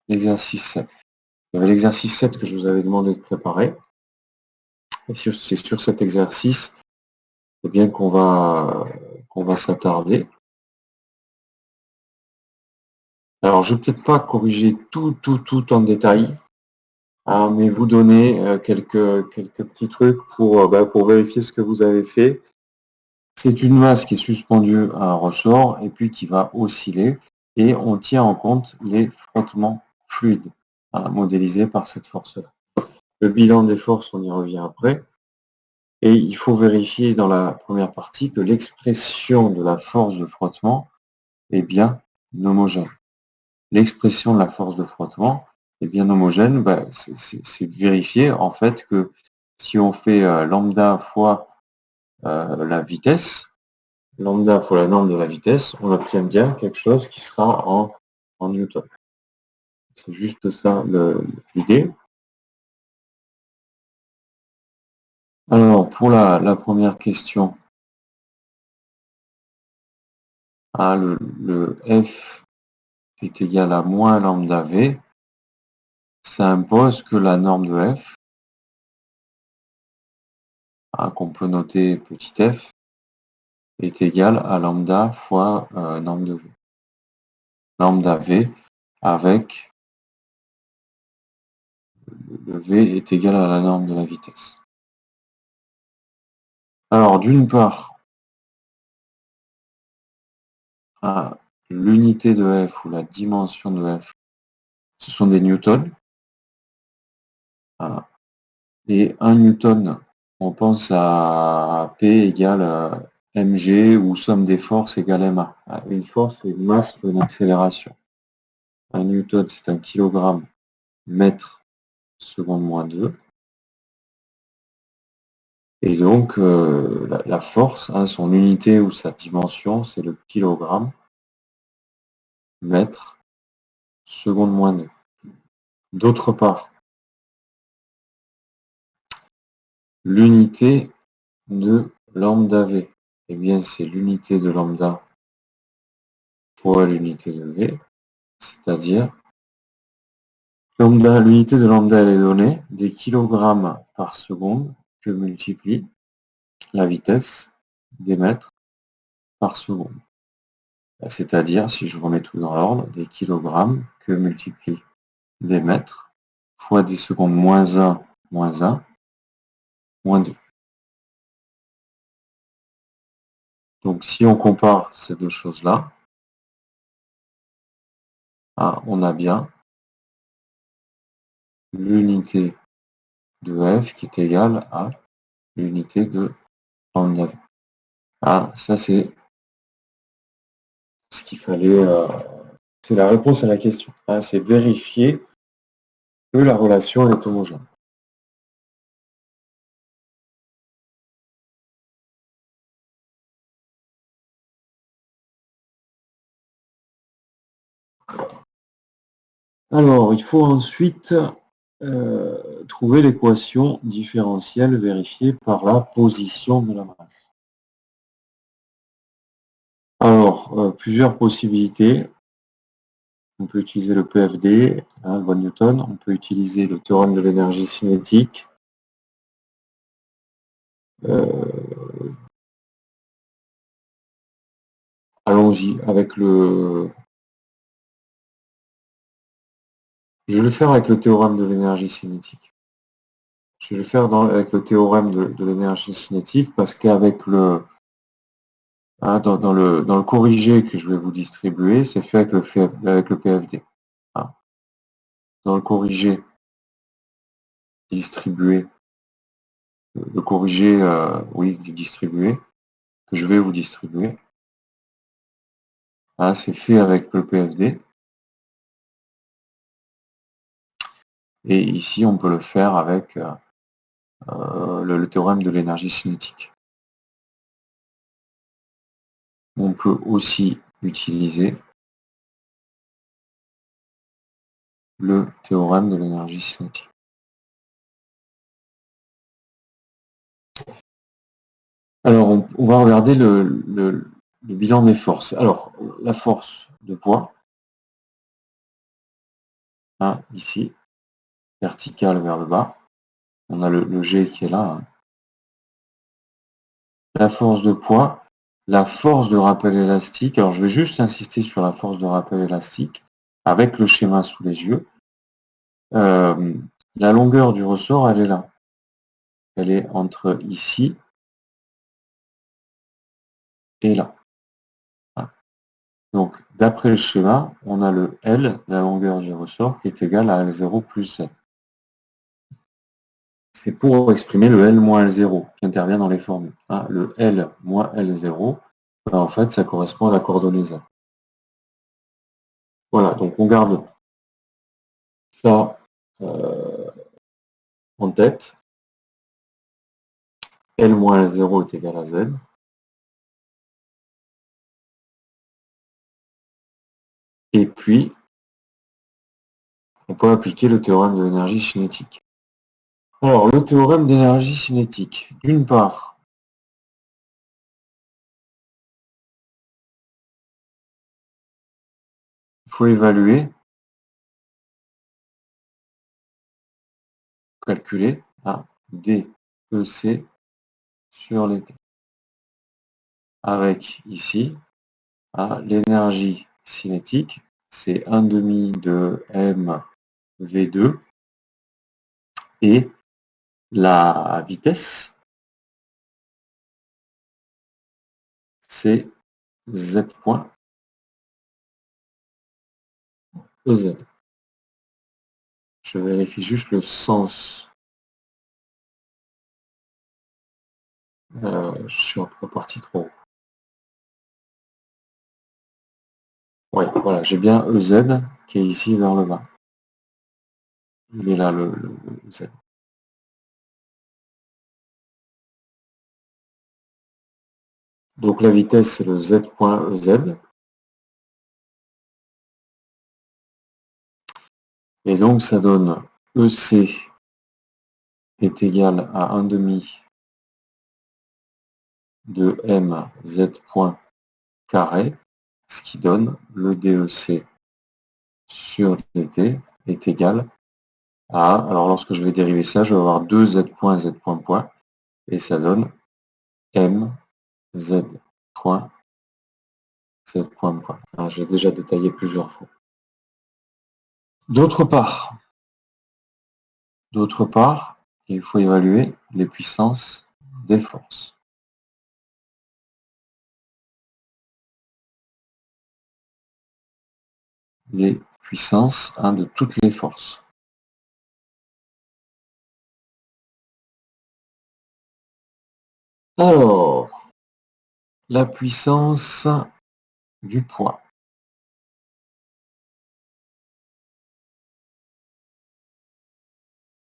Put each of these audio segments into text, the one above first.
l'exercice 7. Il y avait l'exercice 7 que je vous avais demandé de préparer. Et c'est sur cet exercice eh bien qu'on va s'attarder. Alors, je ne vais peut-être pas corriger tout en détail, hein, mais vous donner quelques petits trucs pour vérifier ce que vous avez fait. C'est une masse qui est suspendue à un ressort et puis qui va osciller et on tient en compte les frottements fluides, hein, modélisés par cette force-là. Le bilan des forces, on y revient après. Et il faut vérifier dans la première partie que l'expression de la force de frottement est bien homogène. L'expression de la force de frottement est bien homogène, c'est vérifier en fait que si on fait lambda fois la vitesse, lambda fois la norme de la vitesse, on obtient bien quelque chose qui sera en newton. C'est juste ça l'idée. Alors, pour la première question, le F est égal à moins lambda V, ça impose que la norme de F, qu'on peut noter petit f, est égale à lambda fois norme de V. Lambda V avec le V est égal à la norme de la vitesse. Alors, d'une part, l'unité de F ou la dimension de F, ce sont des newtons. Et 1 newton, on pense à P égale mg ou somme des forces égale ma. Une force, c'est une masse pour une accélération. 1 newton, c'est 1 kilogramme mètre seconde moins 2. Et donc, la force, son unité ou sa dimension, c'est le kilogramme mètre seconde moins 2. D'autre part, l'unité de lambda V, eh bien, c'est l'unité de lambda fois l'unité de V, c'est-à-dire l'unité de lambda, elle est donnée des kilogrammes par seconde que multiplie la vitesse des mètres par seconde. C'est-à-dire, si je remets tout dans l'ordre, des kilogrammes que multiplie des mètres fois 10 secondes moins 1, moins 1, moins 2. Donc, si on compare ces deux choses-là, on a bien l'unité de F qui est égale à l'unité de lambda. Ça c'est ce qu'il fallait, c'est la réponse à la question. C'est vérifier que la relation est homogène. Alors, il faut ensuite trouver l'équation différentielle vérifiée par la position de la masse. Alors, plusieurs possibilités. On peut utiliser le PFD, le von Newton. On peut utiliser le théorème de l'énergie cinétique. Allons-y avec le... Je vais le faire avec le théorème de l'énergie cinétique. Je vais le faire avec le théorème de l'énergie cinétique parce qu'avec le... dans le corrigé que je vais vous distribuer, c'est fait avec le PFD. Dans le corrigé distribué, le corrigé, du distribué, que je vais vous distribuer, c'est fait avec le PFD. Et ici, on peut le faire avec le théorème de l'énergie cinétique. On peut aussi utiliser le théorème de l'énergie cinétique. Alors, on va regarder le bilan des forces. Alors, la force de poids, hein, ici, verticale vers le bas. On a le G qui est là. Hein. La force de poids, la force de rappel élastique. Alors, je vais juste insister sur la force de rappel élastique avec le schéma sous les yeux. La longueur du ressort, elle est là. Elle est entre ici et là. Donc, d'après le schéma, on a le L, la longueur du ressort, qui est égale à L0 plus Z. C'est pour exprimer le L moins L0 qui intervient dans les formules. Hein, le L moins L0, ben, en fait, ça correspond à la coordonnée Z. Voilà, donc on garde ça en tête. L moins L0 est égal à Z. Et puis, on peut appliquer le théorème de l'énergie cinétique. Alors, le théorème d'énergie cinétique, d'une part, il faut évaluer, calculer DEC sur les T. Avec ici, l'énergie cinétique, c'est 1 demi de mv2 et la vitesse, c'est z point EZ. Je vérifie juste le sens. Je suis reparti trop haut. Oui, voilà, j'ai bien EZ qui est ici vers le bas. Il est là le Z. Donc la vitesse, c'est le Z point EZ. Et donc ça donne EC est égal à 1 demi de mz point carré, ce qui donne le DEC sur dt est égal à, alors lorsque je vais dériver ça, je vais avoir 2 z point, et ça donne mz point, point. J'ai déjà détaillé plusieurs fois. D'autre part, il faut évaluer les puissances des forces. Les puissances de toutes les forces. Alors, la puissance du poids.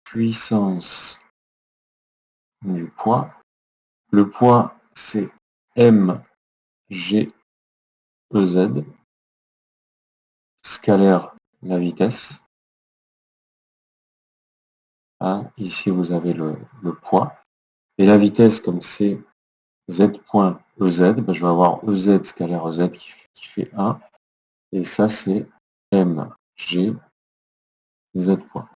Puissance du poids. Le poids, c'est mgEZ, scalaire la vitesse. Ici, vous avez le poids. Et la vitesse, comme c'est z point EZ, je vais avoir EZ scalaire EZ qui fait 1. Et ça, c'est mgZ point.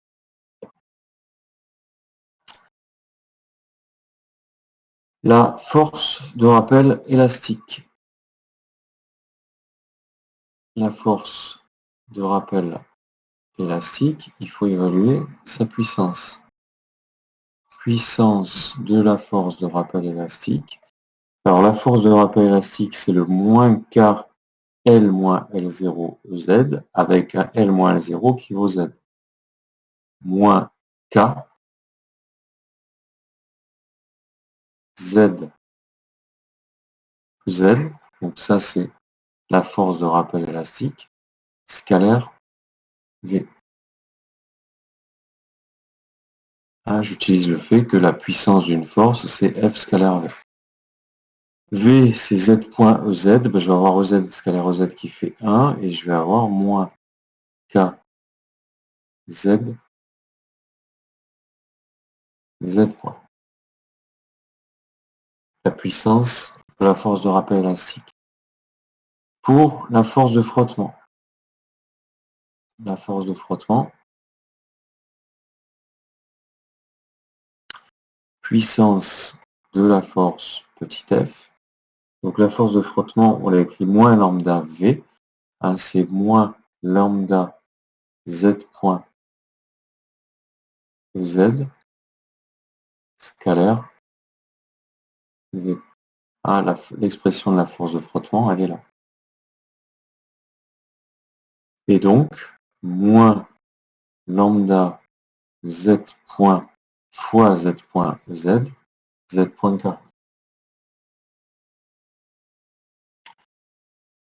La force de rappel élastique. La force de rappel élastique, il faut évaluer sa puissance. Puissance de la force de rappel élastique. Alors la force de rappel élastique, c'est le moins K L moins L0 EZ avec un L moins L0 qui vaut Z. Moins K Z Z. Donc ça, c'est la force de rappel élastique scalaire V. J'utilise le fait que la puissance d'une force, c'est F scalaire V. V, c'est Z point EZ. Je vais avoir EZ scalaire EZ qui fait 1 et je vais avoir moins K Z Z point. La puissance de la force de rappel élastique. Pour la force de frottement. La force de frottement, puissance de la force petit f. Donc la force de frottement, on l'a écrit moins lambda V. Hein, c'est moins lambda Z point EZ, scalaire V. Ah, l'expression de la force de frottement, elle est là. Et donc, moins lambda Z point fois Z point EZ, Z point K.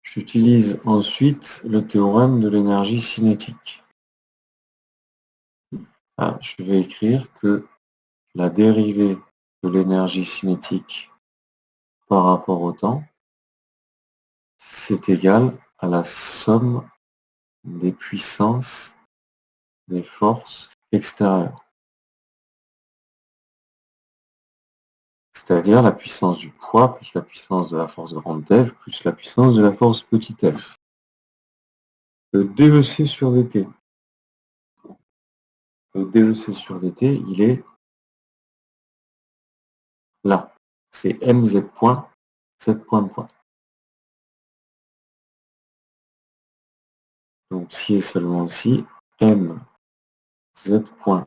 J'utilise ensuite le théorème de l'énergie cinétique. Ah, je vais écrire que la dérivée de l'énergie cinétique par rapport au temps, c'est égal à la somme des puissances des forces extérieures. C'est-à-dire la puissance du poids plus la puissance de la force grande F plus la puissance de la force petit f. Le DEC sur dt. Le DEC sur dt, il est là. C'est mz point, z point point. Donc si et seulement si, m z point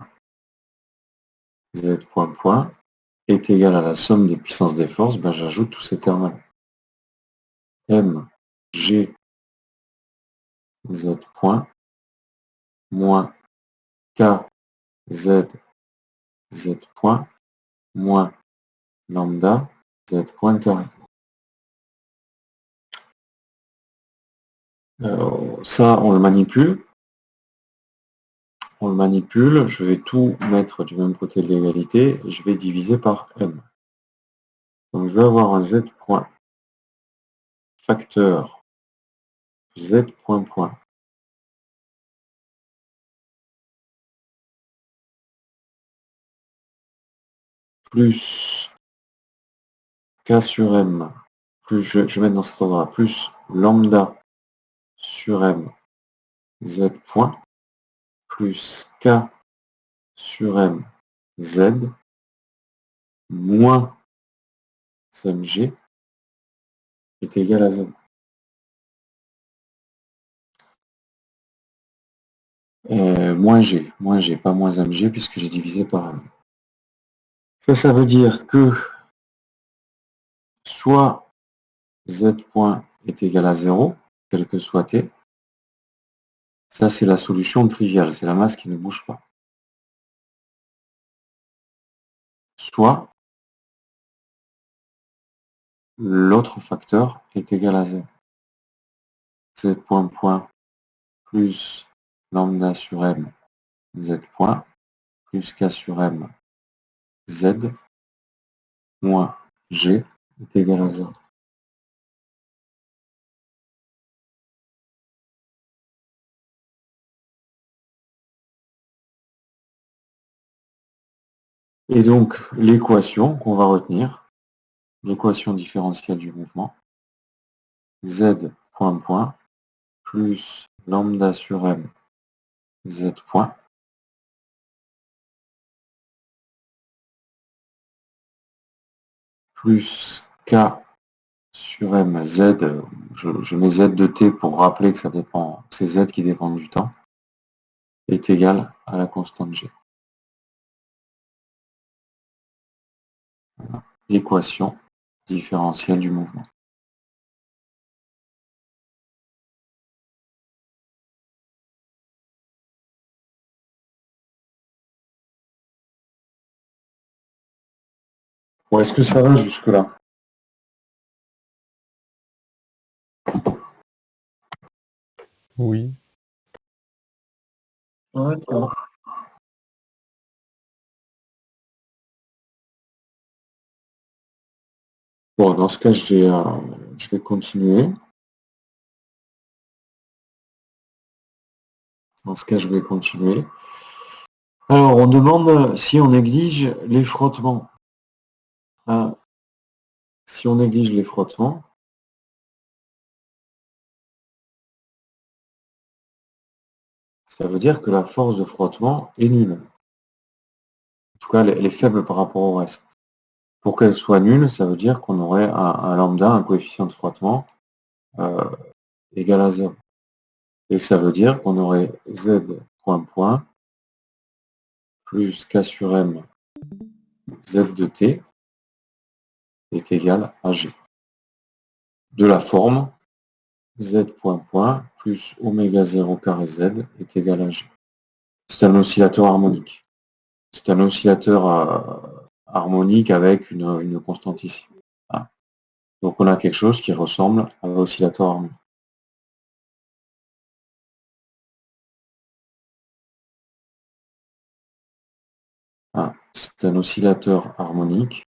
point est égal à la somme des puissances des forces, ben j'ajoute tous ces termes-là. M, G, Z point, moins K, Z, Z point, moins lambda, Z point carré. Ça, on le manipule. On le manipule. Je vais tout mettre du même côté de l'égalité et je vais diviser par M. Donc je vais avoir un Z point facteur Z point point plus K sur M, plus je vais mettre dans cet ordre-là, plus lambda sur M Z point, plus K sur M Z, moins mg est égal à 0. Moins G, pas moins mg, puisque j'ai divisé par M. Ça veut dire que soit Z point est égal à 0, quel que soit T. Ça, c'est la solution triviale, c'est la masse qui ne bouge pas. Soit l'autre facteur est égal à 0. Z point point plus lambda sur M Z point plus K sur M Z moins G est égal à 0. Et donc, l'équation qu'on va retenir, l'équation différentielle du mouvement, Z point point plus lambda sur M Z point plus K sur M Z, je mets Z de T pour rappeler que ça dépend, c'est Z qui dépend du temps, est égal à la constante G. Voilà. L'équation différentielle du mouvement. Bon, est-ce que ça va jusque-là? Oui. Ouais, ça va. Bon, dans ce cas, je vais continuer. Dans ce cas, je vais continuer. Alors, on demande si on néglige les frottements. Ah, si on néglige les frottements, ça veut dire que la force de frottement est nulle. tout cas, elle est faible par rapport au reste. Pour qu'elle soit nulle, ça veut dire qu'on aurait un lambda, un coefficient de frottement égal à 0. Et ça veut dire qu'on aurait z point point plus k sur m z de t est égal à g. De la forme z point point plus oméga 0 carré z est égal à g. C'est un oscillateur harmonique. C'est un oscillateur harmonique avec une constante ici. Voilà. Donc on a quelque chose qui ressemble à l'oscillateur harmonique. Voilà. C'est un oscillateur harmonique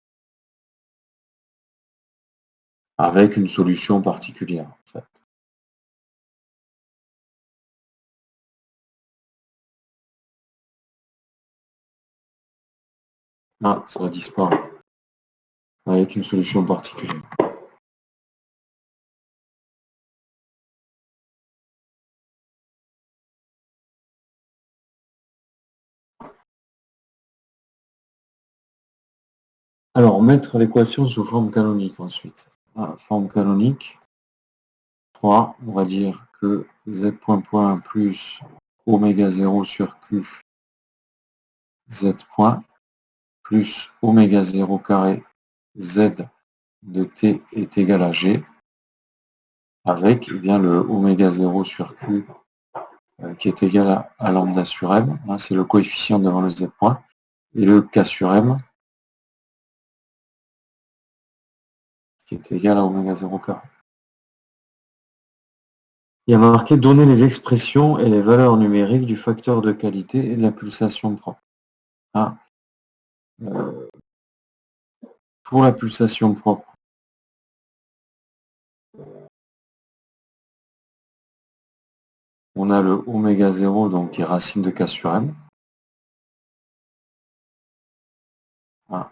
avec une solution particulière, en fait. Ah, ça disparaît. Avec une solution particulière. Alors, mettre l'équation sous forme canonique ensuite. Ah, forme canonique. 3, on va dire que z point point plus oméga 0 sur q z point plus oméga 0 carré z de t est égal à g avec eh bien, le oméga 0 sur q qui est égal à lambda sur m, hein, c'est le coefficient devant le z point, et le k sur m qui est égal à oméga 0 carré. Il y a marqué donner les expressions et les valeurs numériques du facteur de qualité et de la pulsation propre. Ah. Pour la pulsation propre, on a le oméga 0 donc qui est racine de k sur m. Ah.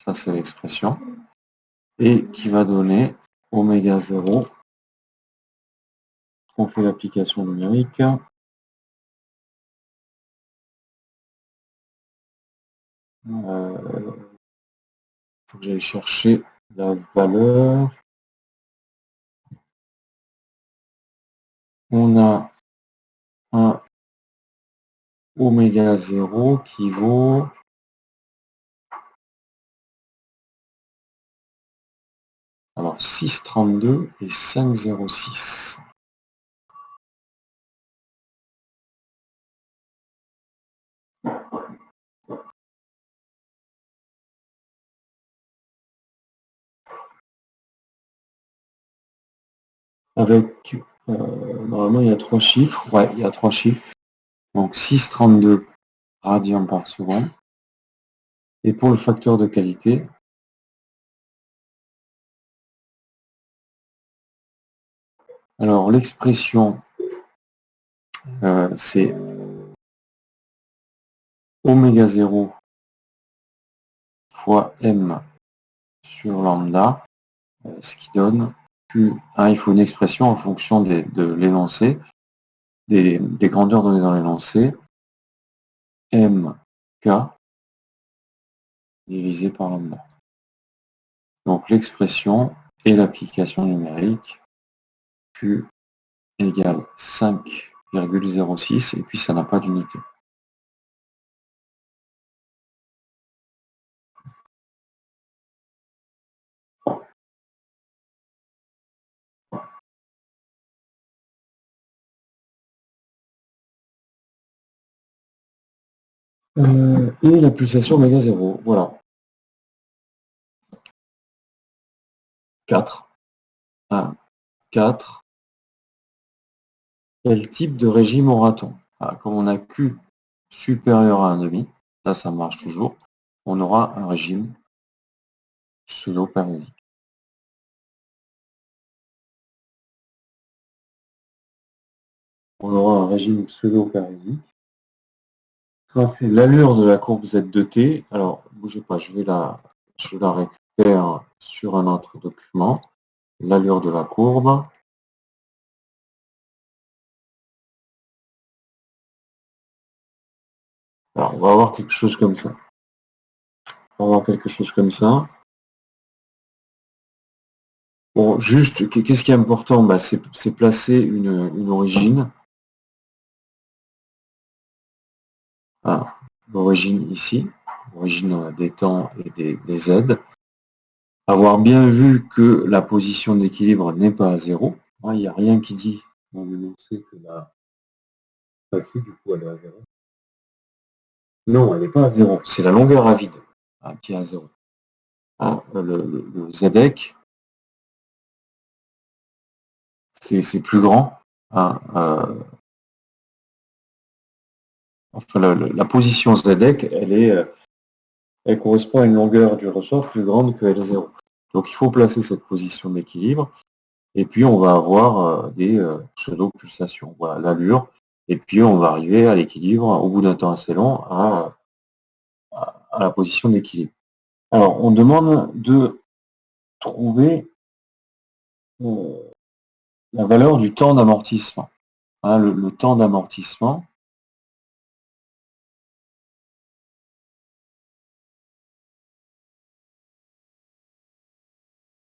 Ça c'est l'expression. Et qui va donner oméga 0. On fait l'application numérique. Faut que j'aille chercher la valeur. On a un oméga 0 qui vaut alors 6,32 et 5,06. Avec normalement il y a 3 chiffres. Ouais, il y a 3 chiffres. Donc 6,32 radians par seconde. Et pour le facteur de qualité, alors l'expression c'est oméga 0 fois m sur lambda, ce qui donne Q. Hein, il faut une expression en fonction de l'énoncé, des grandeurs données dans l'énoncé, mk divisé par lambda. Donc l'expression et l'application numérique Q égale 5,06 et puis ça n'a pas d'unité. Et la pulsation oméga 0, voilà. 4. 1, 4. Quel type de régime aura-t-on? Comme on a Q supérieur à 1,5, là ça marche toujours, on aura un régime pseudo-périodique. On aura un régime pseudo-périodique. Ça c'est l'allure de la courbe Z de t. Alors, bougez pas, je la récupère sur un autre document. L'allure de la courbe. Alors, on va avoir quelque chose comme ça. On va avoir quelque chose comme ça. Bon, juste, qu'est-ce qui est important? Bah, c'est placer une origine. Ah, l'origine ici, l'origine des temps et des Z. Avoir bien vu que la position d'équilibre n'est pas à 0. Il n'y a rien qui dit dans l'énoncé que la si, du coup, elle est à 0. Non, elle n'est pas à 0. C'est la longueur à vide qui est à 0. Le ZEC, c'est plus grand. Enfin, la position ZEC, elle correspond à une longueur du ressort plus grande que L0. Donc il faut placer cette position d'équilibre. Et puis on va avoir des pseudo-pulsations. Voilà l'allure. Et puis on va arriver à l'équilibre au bout d'un temps assez long à la position d'équilibre. Alors on demande de trouver la valeur du temps d'amortissement. Le temps d'amortissement,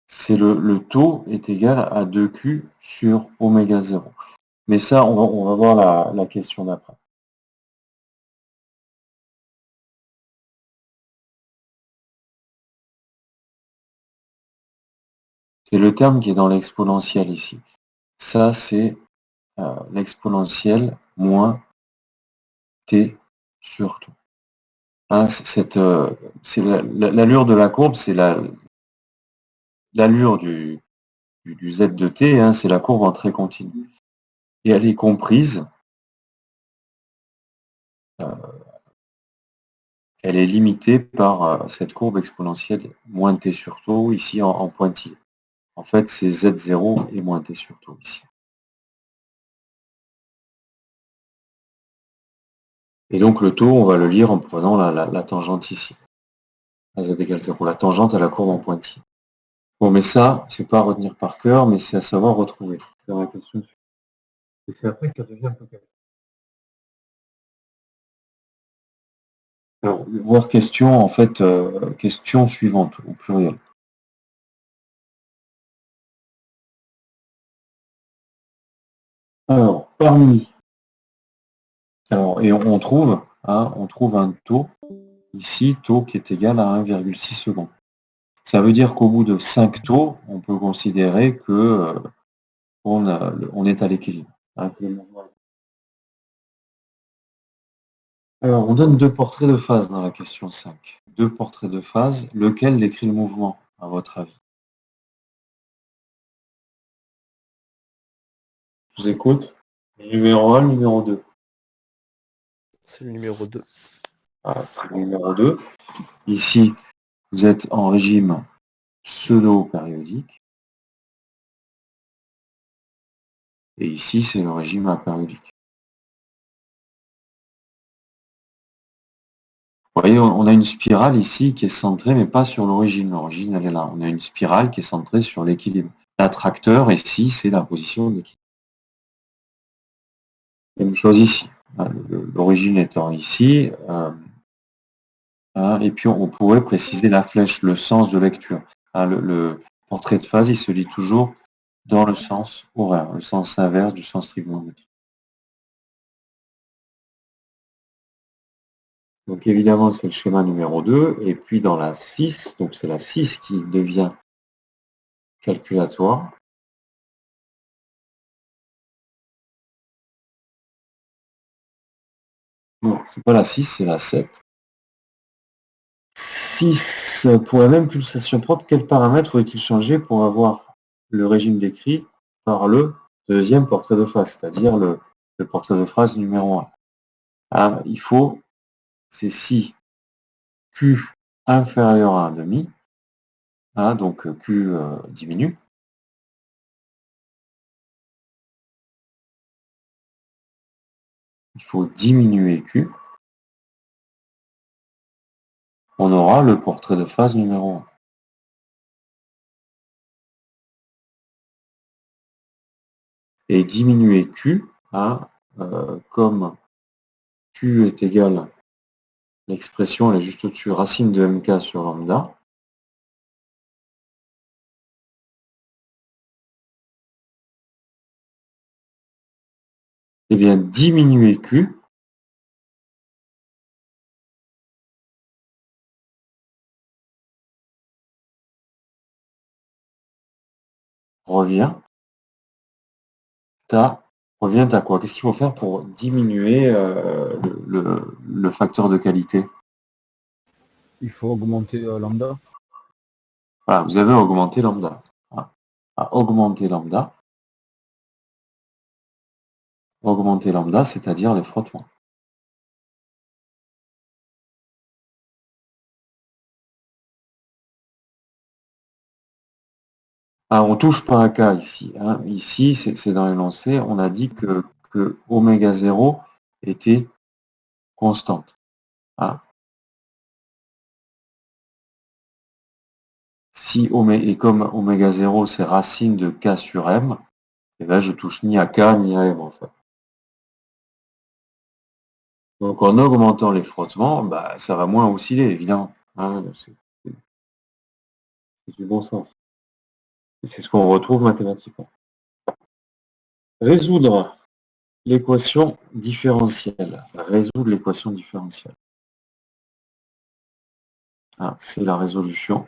c'est le taux est égal à 2Q sur oméga 0. Mais ça, on va voir la question d'après. C'est le terme qui est dans l'exponentielle ici. Ça, c'est l'exponentielle moins t sur tout. C'est l'allure de la courbe, c'est l'allure du z de t, c'est la courbe en trait continu. Et elle est comprise, elle est limitée par cette courbe exponentielle moins t sur taux, ici en pointillé. En fait, c'est z0 et moins t sur taux ici. Et donc le taux, on va le lire en prenant la tangente ici. À z égale 0, la tangente à la courbe en pointillé. Bon, mais ça, c'est pas à retenir par cœur, mais c'est à savoir retrouver. C'est la question. Et c'est après que ça devient un peu calme. Alors, voir question, en fait, question suivante, au pluriel. Alors, parmi. Alors, et on trouve un taux, ici, taux qui est égal à 1,6 secondes. Ça veut dire qu'au bout de 5 taux, on peut considérer que on est à l'équilibre. Alors, on donne deux portraits de phase dans la question 5. Deux portraits de phase, lequel décrit le mouvement, à votre avis? Je vous écoute. Numéro 1, numéro 2. C'est le numéro 2. C'est le numéro 2. Ici, vous êtes en régime pseudo-périodique. Et ici, c'est le régime apériodique. Vous voyez, on a une spirale ici qui est centrée, mais pas sur l'origine. L'origine, elle est là. On a une spirale qui est centrée sur l'équilibre. L'attracteur, ici, c'est la position d'équilibre. Même chose ici. L'origine étant ici. Et puis, on pourrait préciser la flèche, le sens de lecture. Le portrait de phase, il se lit toujours dans le sens horaire, le sens inverse du sens trigonométrique. Donc évidemment, c'est le schéma numéro 2. Et puis dans la 6, donc c'est la 6 qui devient calculatoire. Non, c'est pas la 6, c'est la 7. 6, pour la même pulsation propre, quel paramètre faut-il changer pour avoir le régime décrit par le deuxième portrait de phase, c'est-à-dire le portrait de phase numéro 1? Il faut, c'est si Q inférieur à 1,5, donc Q diminue. Il faut diminuer Q. On aura le portrait de phase numéro 1. Et diminuer Q, comme Q est égal l'expression, elle est juste au-dessus, racine de mk sur lambda. Eh bien, diminuer Q revient à quoi? Qu'est-ce qu'il faut faire pour diminuer le facteur de qualité? Il faut augmenter lambda. Voilà, vous avez augmenté lambda. Voilà. À augmenter lambda, c'est-à-dire les frottements. Alors, on ne touche pas à K ici. Hein. Ici, c'est dans l'énoncé, on a dit que oméga 0 était constante. Hein. Si et comme oméga 0, c'est racine de K sur M, eh ben, je touche ni à K ni à M en fait. Donc en augmentant les frottements, bah, ça va moins osciller, évidemment. Hein, c'est du bon sens. C'est ce qu'on retrouve mathématiquement. Résoudre l'équation différentielle. Résoudre l'équation différentielle. Ah, c'est la résolution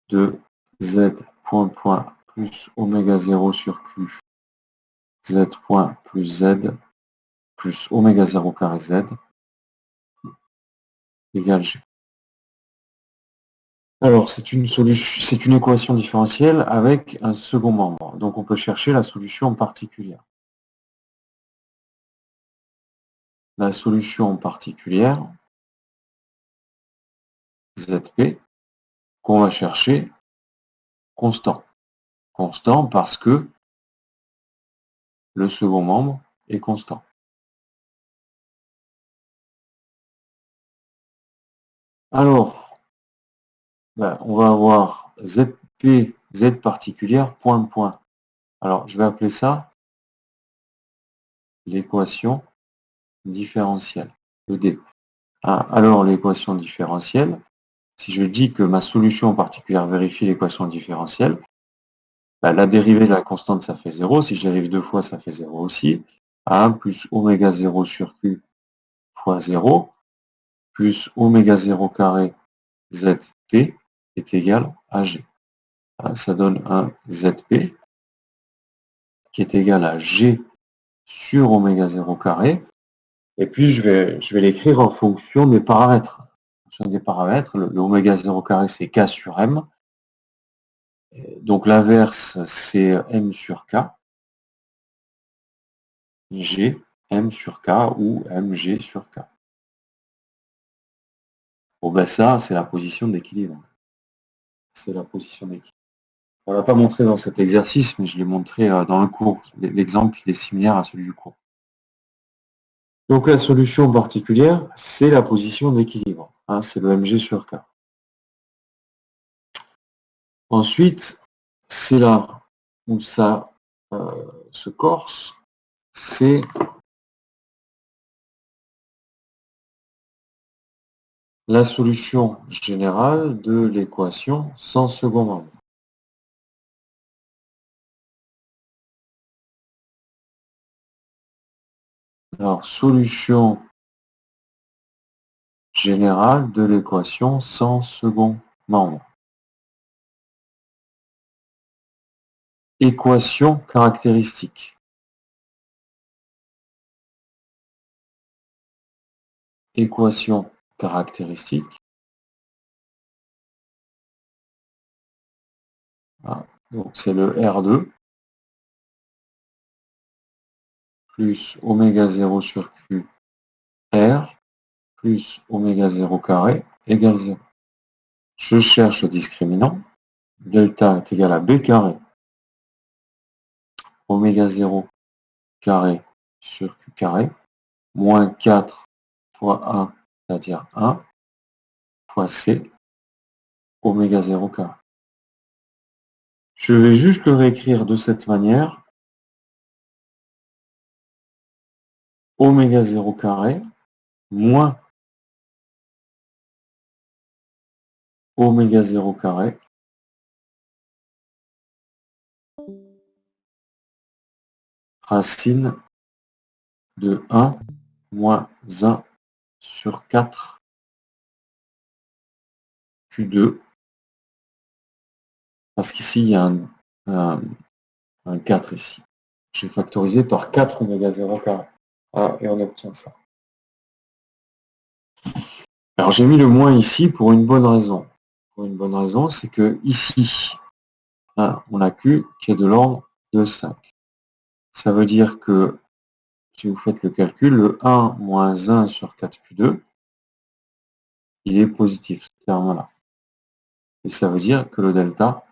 de z point plus oméga 0 sur q z point plus z plus oméga 0 carré z égale g. Alors, c'est une équation différentielle avec un second membre. Donc, on peut chercher la solution particulière. La solution particulière, ZP, qu'on va chercher constant. Constant parce que le second membre est constant. Alors, on va avoir ZP, Z particulière, point de point. Alors, je vais appeler ça l'équation différentielle, ED. Alors, l'équation différentielle, si je dis que ma solution particulière vérifie l'équation différentielle, la dérivée de la constante, ça fait 0. Si je dérive deux fois, ça fait 0 aussi. 1 plus oméga 0 sur Q fois 0 plus oméga 0 carré ZP est égal à G. Ça donne un ZP qui est égal à G sur oméga 0 carré. Et puis, je vais l'écrire en fonction des paramètres. En fonction des paramètres, le oméga 0 carré, c'est K sur M. Donc, l'inverse, c'est M sur K. G, M sur K ou MG sur K. Bon, ben ça, c'est la position d'équilibre. C'est la position d'équilibre. On ne l'a pas montré dans cet exercice, mais je l'ai montré dans le cours. L'exemple, il est similaire à celui du cours. Donc la solution particulière, c'est la position d'équilibre. Hein, c'est le Mg sur K. Ensuite, c'est là où ça se corse, c'est la solution générale de l'équation sans second membre. Alors, solution générale de l'équation sans second membre. Équation caractéristique. Équation caractéristique. Donc c'est le R2 plus oméga 0 sur Q R plus oméga 0 carré égale 0. Je cherche le discriminant. Delta est égal à B carré oméga 0 carré sur Q carré moins 4 fois 1, c'est-à-dire 1, fois C oméga 0 carré. Je vais juste le réécrire de cette manière. Oméga 0 carré moins oméga 0 carré racine de 1 moins 1 sur 4 Q2. Parce qu'ici, il y a un 4 ici. Je vais factoriser par 4 oméga 0 carré. Ah, et on obtient ça. Alors j'ai mis le moins ici pour une bonne raison. Pour une bonne raison, c'est que ici, on a Q qui est de l'ordre de 5. Ça veut dire que, si vous faites le calcul, le 1 moins 1 sur 4Q2, il est positif, ce terme-là. Et ça veut dire que le delta,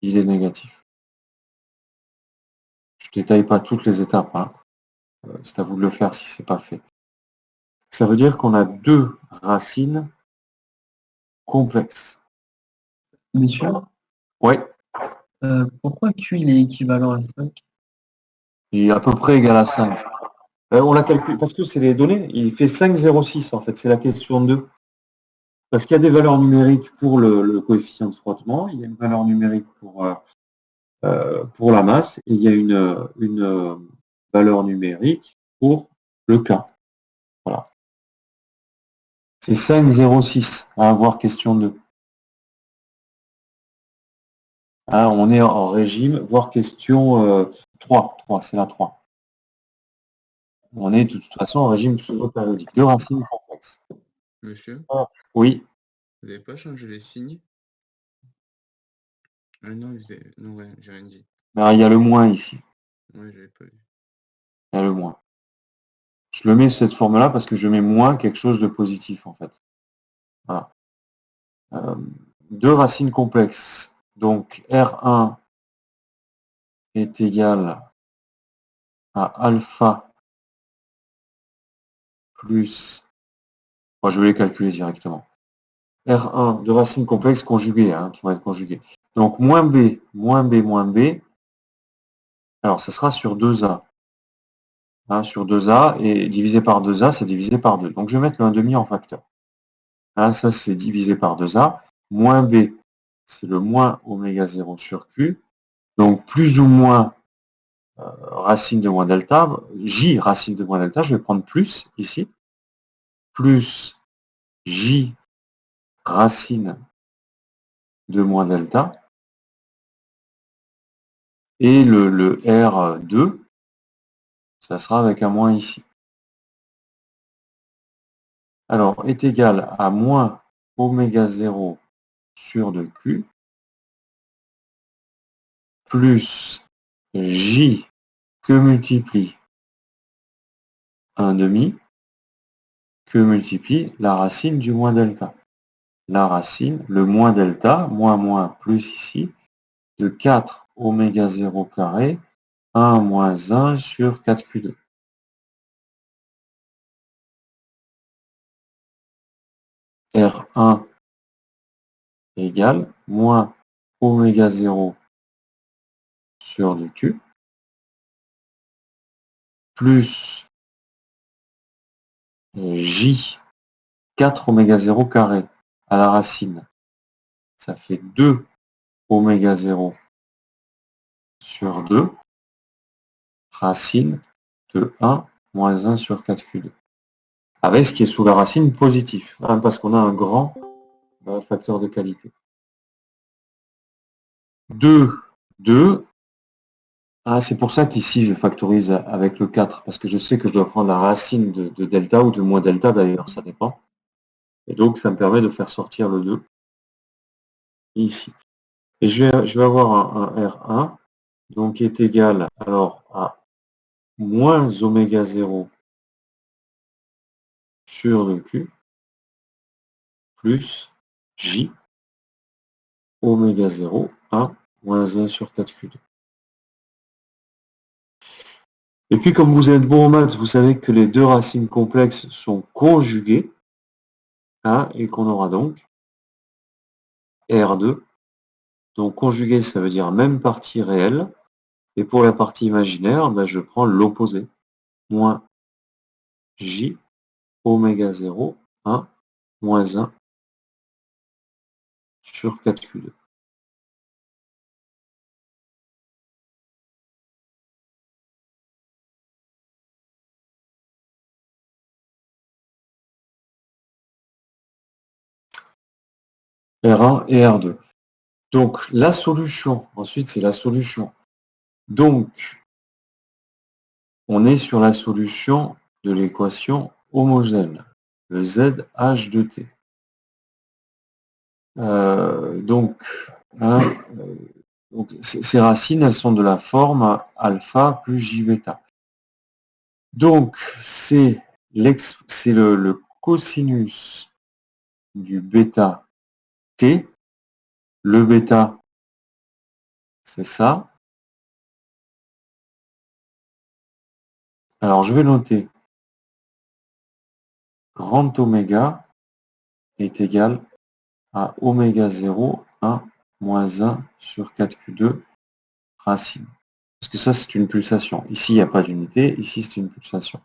il est négatif. Je ne détaille pas toutes les étapes. C'est à vous de le faire si ce n'est pas fait. Ça veut dire qu'on a deux racines complexes. Monsieur, Oui, pourquoi Q il est équivalent à 5? il est à peu près égal à 5. On l'a calculé, parce que c'est les données, il fait 5,06 en fait, c'est la question 2. Parce qu'il y a des valeurs numériques pour le coefficient de frottement, il y a une valeur numérique pour la masse, et il y a une valeur numérique pour le K. Voilà. C'est 5,06 à avoir question 2. On est en régime, voire question 3. 3, c'est la 3. On est de toute façon en régime pseudo-périodique. Deux racines complexes. Monsieur, Oui, vous n'avez pas changé les signes? Ah non, non, ouais, j'ai rien dit. il y a le moins ici. Ouais, j'avais pas vu. Il y a le moins. Je le mets sous cette forme-là parce que je mets moins quelque chose de positif en fait. Voilà. Deux racines complexes. Donc R1 est égal à alpha plus... Bon, je vais les calculer directement. R1 de racines complexes conjuguées, qui vont être conjuguées. Donc moins B, moins B, moins B. Alors ça sera sur 2A. Sur 2A, et divisé par 2A, c'est divisé par 2. Donc je vais mettre le 1,5 en facteur. Ça c'est divisé par 2A. Moins B, c'est le moins oméga 0 sur Q. Donc plus ou moins racine de moins delta, J racine de moins delta, je vais prendre plus ici, plus J racine de moins delta, et le R2, ça sera avec un moins ici. Alors, est égal à moins oméga 0 sur 2Q, plus J que multiplie 1,5, que multiplie la racine du moins delta. La racine, le moins delta, moins plus ici, de 4 oméga 0 carré, 1 moins 1 sur 4Q2. R1 égale moins oméga 0 sur 2Q, plus J 4 oméga 0 carré à la racine. Ça fait 2 oméga 0 sur 2, racine de 1 moins 1 sur 4Q2. Avec ce qui est sous la racine positif, parce qu'on a un grand facteur de qualité. 2, 2. C'est pour ça qu'ici je factorise avec le 4, parce que je sais que je dois prendre la racine de delta ou de moins delta d'ailleurs, ça dépend. Et donc ça me permet de faire sortir le 2 ici. Et je vais avoir un R1 donc qui est égal alors à moins oméga 0 sur 2Q plus J oméga 0, 1 moins 1 sur 4Q2. Et puis comme vous êtes bon en maths, vous savez que les deux racines complexes sont conjuguées, et qu'on aura donc R2. Donc conjugué, ça veut dire même partie réelle. Et pour la partie imaginaire, je prends l'opposé. Moins J oméga 0, 1, moins 1 sur 4Q2. R1 et R2. Donc, la solution, ensuite, c'est la solution. Donc, on est sur la solution de l'équation homogène, le ZH de T. Donc, ces racines, elles sont de la forme alpha plus j bêta. Donc, c'est le cosinus du bêta T. Le bêta, c'est ça. Alors, je vais noter grand oméga est égal à oméga 0, 1, moins 1 sur 4Q2 racine. Parce que ça, c'est une pulsation. Ici, il n'y a pas d'unité. Ici, c'est une pulsation.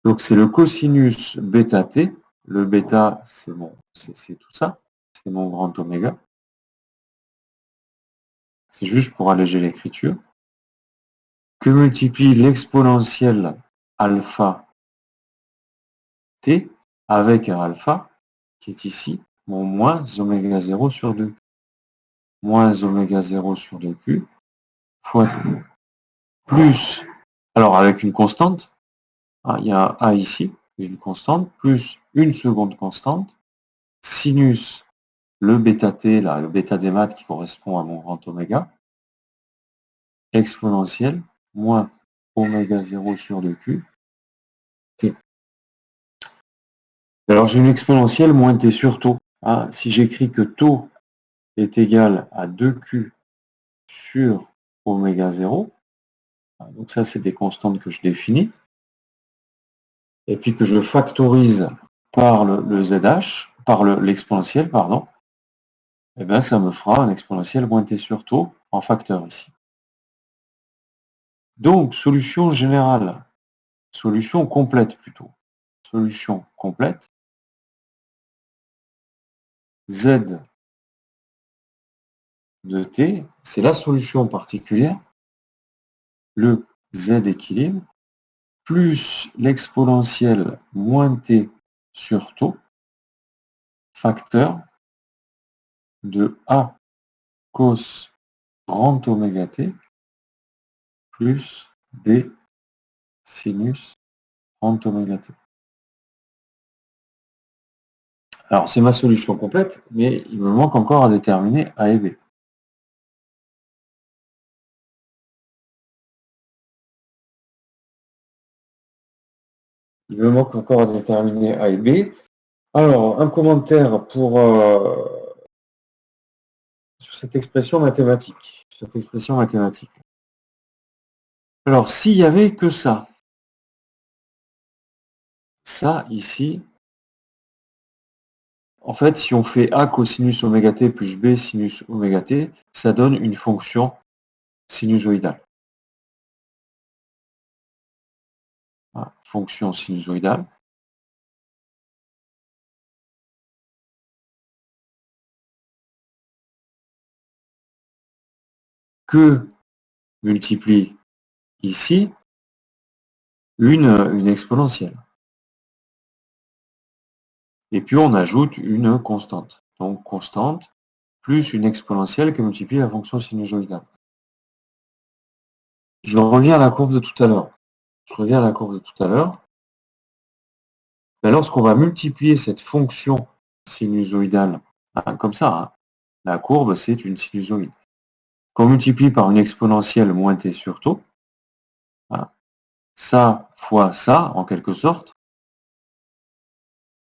Donc, c'est le cosinus bêta t. Le bêta, c'est tout ça. C'est mon grand oméga. C'est juste pour alléger l'écriture. Que multiplie l'exponentielle alpha t avec un alpha, qui est ici, mon moins oméga 0 sur 2. Moins oméga 0 sur 2q fois t. Plus, alors avec une constante, il y a un A ici, une constante, plus une seconde constante, sinus, le bêta t, là, le bêta des maths qui correspond à mon grand oméga, exponentielle, moins oméga 0 sur 2q, t. Alors j'ai une exponentielle moins t sur tau. Si j'écris que tau est égal à 2q sur oméga 0, donc ça c'est des constantes que je définis, et puis que je factorise par le ZH, par l'exponentielle, pardon, et bien ça me fera un exponentiel moins t sur tau en facteur ici. Donc, solution générale, solution complète plutôt. Solution complète, Z de t, c'est la solution particulière, le Z équilibre, plus l'exponentielle moins t sur tau, facteur de A cos grand oméga t plus B sinus grand oméga t. Alors, c'est ma solution complète, mais il me manque encore à déterminer A et B. Il me manque encore à déterminer A et B. Alors, un commentaire sur cette expression mathématique. Alors, s'il n'y avait que ça ici, en fait, si on fait A cosinus oméga t plus B sinus oméga t, ça donne une fonction sinusoïdale. Fonction sinusoïdale. Que multiplie ici une exponentielle. Et puis on ajoute une constante. Donc constante plus une exponentielle qui multiplie la fonction sinusoïdale. Je reviens à la courbe de tout à l'heure. Lorsqu'on va multiplier cette fonction sinusoïdale, comme ça, la courbe c'est une sinusoïde, qu'on multiplie par une exponentielle moins t sur tau, ça fois ça, en quelque sorte,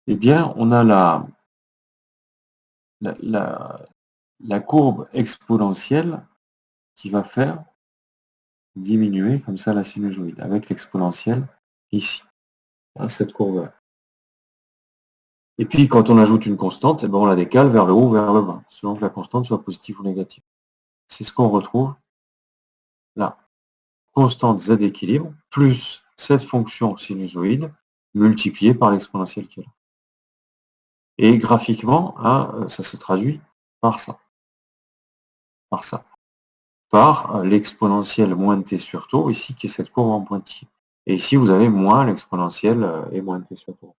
eh bien, on a la courbe exponentielle qui va faire diminuer comme ça la sinusoïde, avec l'exponentielle ici, cette courbe-là. Et puis, quand on ajoute une constante, eh ben, on la décale vers le haut ou vers le bas, selon que la constante soit positive ou négative. C'est ce qu'on retrouve là. Constante Z équilibre, plus cette fonction sinusoïde, multiplié par l'exponentielle qui est là. Et graphiquement, hein, ça se traduit par ça. Par ça. Par l'exponentielle moins t sur tau, ici, qui est cette courbe en pointillé. Et ici, vous avez moins l'exponentielle et moins t sur tau.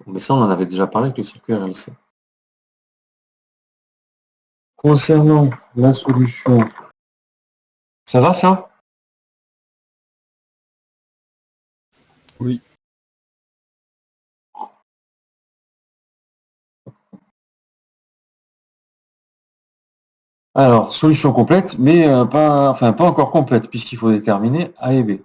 Mais ça, on en avait déjà parlé avec le circuit RLC. Concernant la solution, ça va ça? Oui. Alors, solution complète, mais pas encore complète, puisqu'il faut déterminer A et B.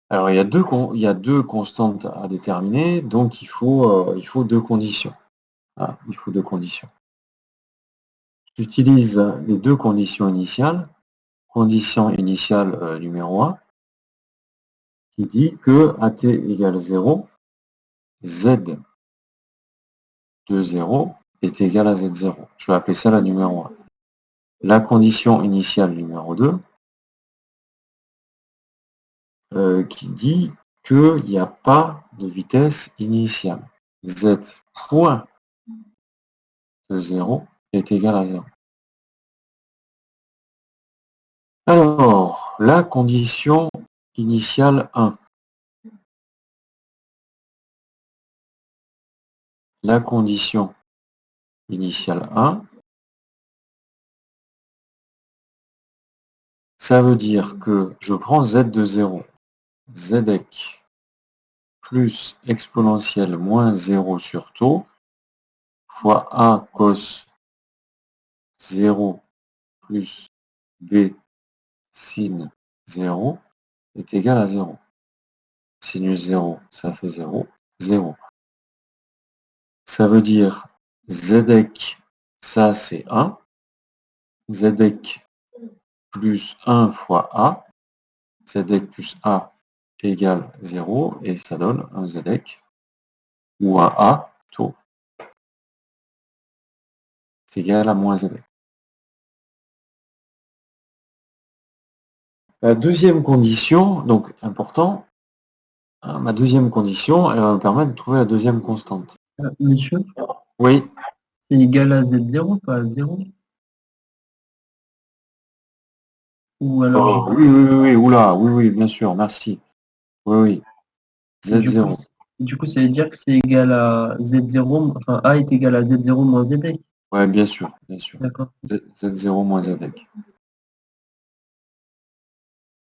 Alors, il y a deux constantes à déterminer, donc il faut deux conditions. Ah, il faut deux conditions. J'utilise les deux conditions initiales. Condition initiale numéro 1, qui dit que AT égale 0, Z de 0 est égal à Z0. Je vais appeler ça la numéro 1. La condition initiale numéro 2, qui dit qu'il n'y a pas de vitesse initiale. Z point de 0 est égal à 0. Alors, la condition initiale 1. La condition initiale 1, ça veut dire que je prends Z de 0, Zec plus exponentielle moins 0 sur tau, fois A cos 0 plus B sin 0 est égal à 0. Sinus 0, ça fait 0, 0. Ça veut dire Zec, ça c'est 1, Zec plus 1 fois A, Zec plus A égale 0, et ça donne un Zec ou un A tau. C'est égal à moins Zec. La deuxième condition, donc important, hein, ma deuxième condition, elle va me permettre de trouver la deuxième constante. Monsieur, Oui, c'est égal à Z0, pas à 0? Ou alors, oui, oula, oui, bien sûr, merci. Oui, Z0. du coup, ça veut dire que c'est égal à Z0, enfin A est égal à Z0 moins ZD. Ouais, bien sûr. D'accord. Z0 moins Zec.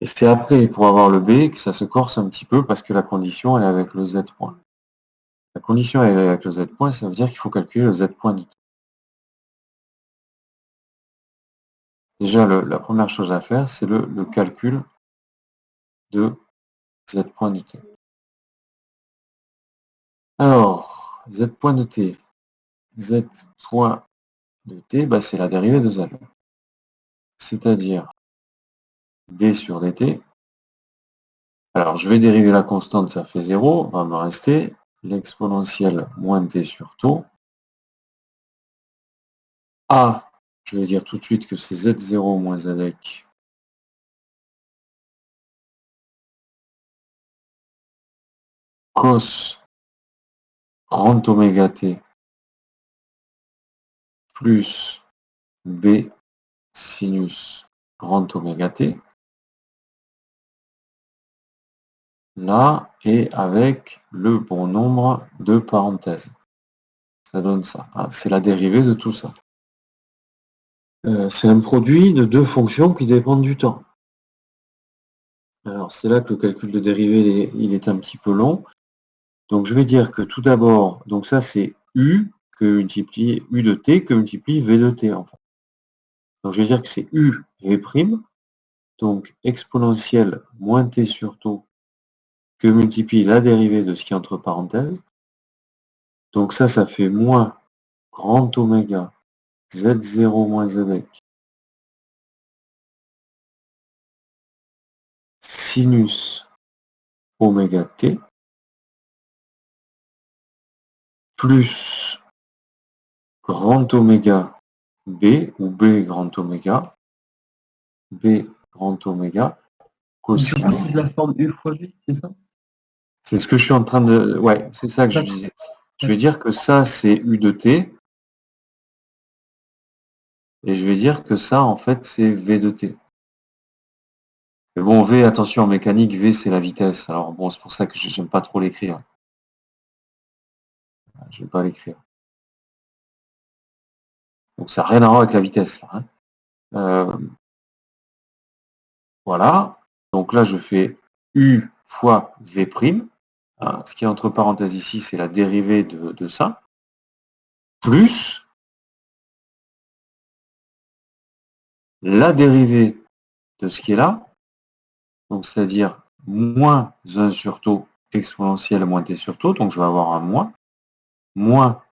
Et c'est après, pour avoir le B, que ça se corse un petit peu parce que la condition, elle est avec le Z point. La condition, elle est avec le Z point, ça veut dire qu'il faut calculer le Z point de t. Déjà, la première chose à faire, c'est le calcul de Z point de t. Alors, Z point de t. Z point de t, bah, c'est la dérivée de Z. C'est-à-dire d sur dt. Alors, je vais dériver la constante, ça fait 0. Va me rester l'exponentielle moins t sur tau. A, je vais dire tout de suite que c'est Z0 moins Zec cos grand oméga t plus B sinus grand oméga t. Là, et avec le bon nombre de parenthèses. Ça donne ça. Ah, c'est la dérivée de tout ça. C'est un produit de deux fonctions qui dépendent du temps. Alors, c'est là que le calcul de dérivée, il est un petit peu long. Donc, je vais dire que tout d'abord, donc ça, c'est U que multiplie U de t que multiplie V de t, en fait. Donc, je vais dire que c'est U V', donc exponentielle moins t sur tau que multiplie la dérivée de ce qui est entre parenthèses. Donc ça fait moins grand oméga Z0 moins Zec sinus oméga t plus grand oméga B ou B grand oméga Du coup, cosinus. c'est de la forme U fois V, c'est ça? C'est ce que je suis en train de... Ouais, c'est ça que je disais. Je vais dire que ça, c'est U de T. Et je vais dire que ça, en fait, c'est V de T. Mais bon, V, attention, en mécanique, V, c'est la vitesse. Alors bon, c'est pour ça que j'aime pas trop l'écrire. Je vais pas l'écrire. Donc ça n'a rien à voir avec la vitesse, là, hein. Voilà. Donc là, je fais U fois V'. Hein, ce qui est entre parenthèses ici, c'est la dérivée de ça. Plus la dérivée de ce qui est là. Donc c'est-à-dire moins 1 sur taux exponentielle moins t sur taux. Donc je vais avoir un moins. Moins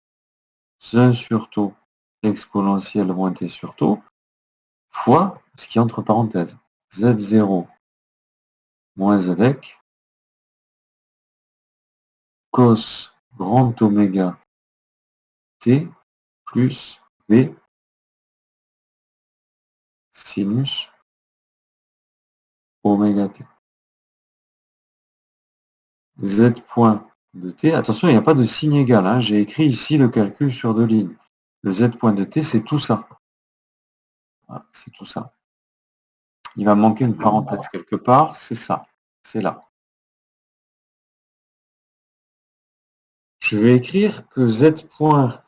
1 sur taux exponentielle moins t sur taux fois ce qui est entre parenthèses. Z0 moins Zec cos grand oméga t plus V sinus oméga t. Z point de t, attention, il n'y a pas de signe égal, hein. J'ai écrit ici le calcul sur 2 lignes. Le Z point de t, c'est tout ça. Voilà, c'est tout ça. Il va me manquer une parenthèse quelque part, c'est ça, c'est là. Je vais écrire que Z point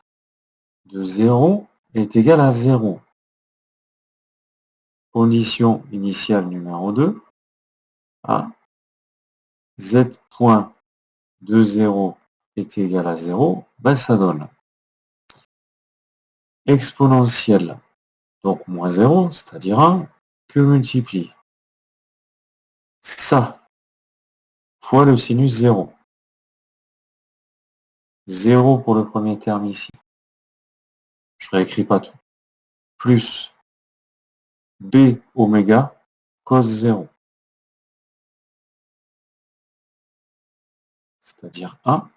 de 0 est égal à 0. Condition initiale numéro 2. Ah. Z point de 0 est égal à 0, ben ça donne exponentielle, donc moins 0, c'est-à-dire 1, que multiplie ça fois le sinus 0. 0 pour le premier terme ici. Je ne réécris pas tout. Plus B oméga cos 0. C'est-à-dire 1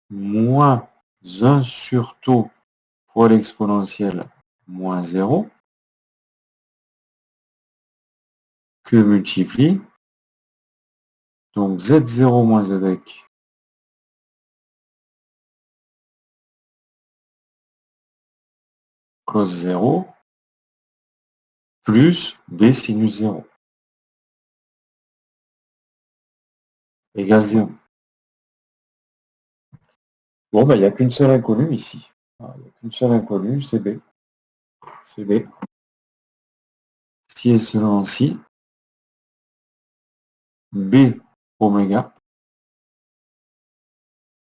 moins 1 sur taux fois l'exponentielle moins 0 que multiplie donc Z0 moins Zec cos 0 plus B sinus 0 égale 0. Bon, ben, il n'y a qu'une seule inconnue ici. Il n'y a qu'une seule inconnue, c'est B. C'est B. Si et seulement si B oméga,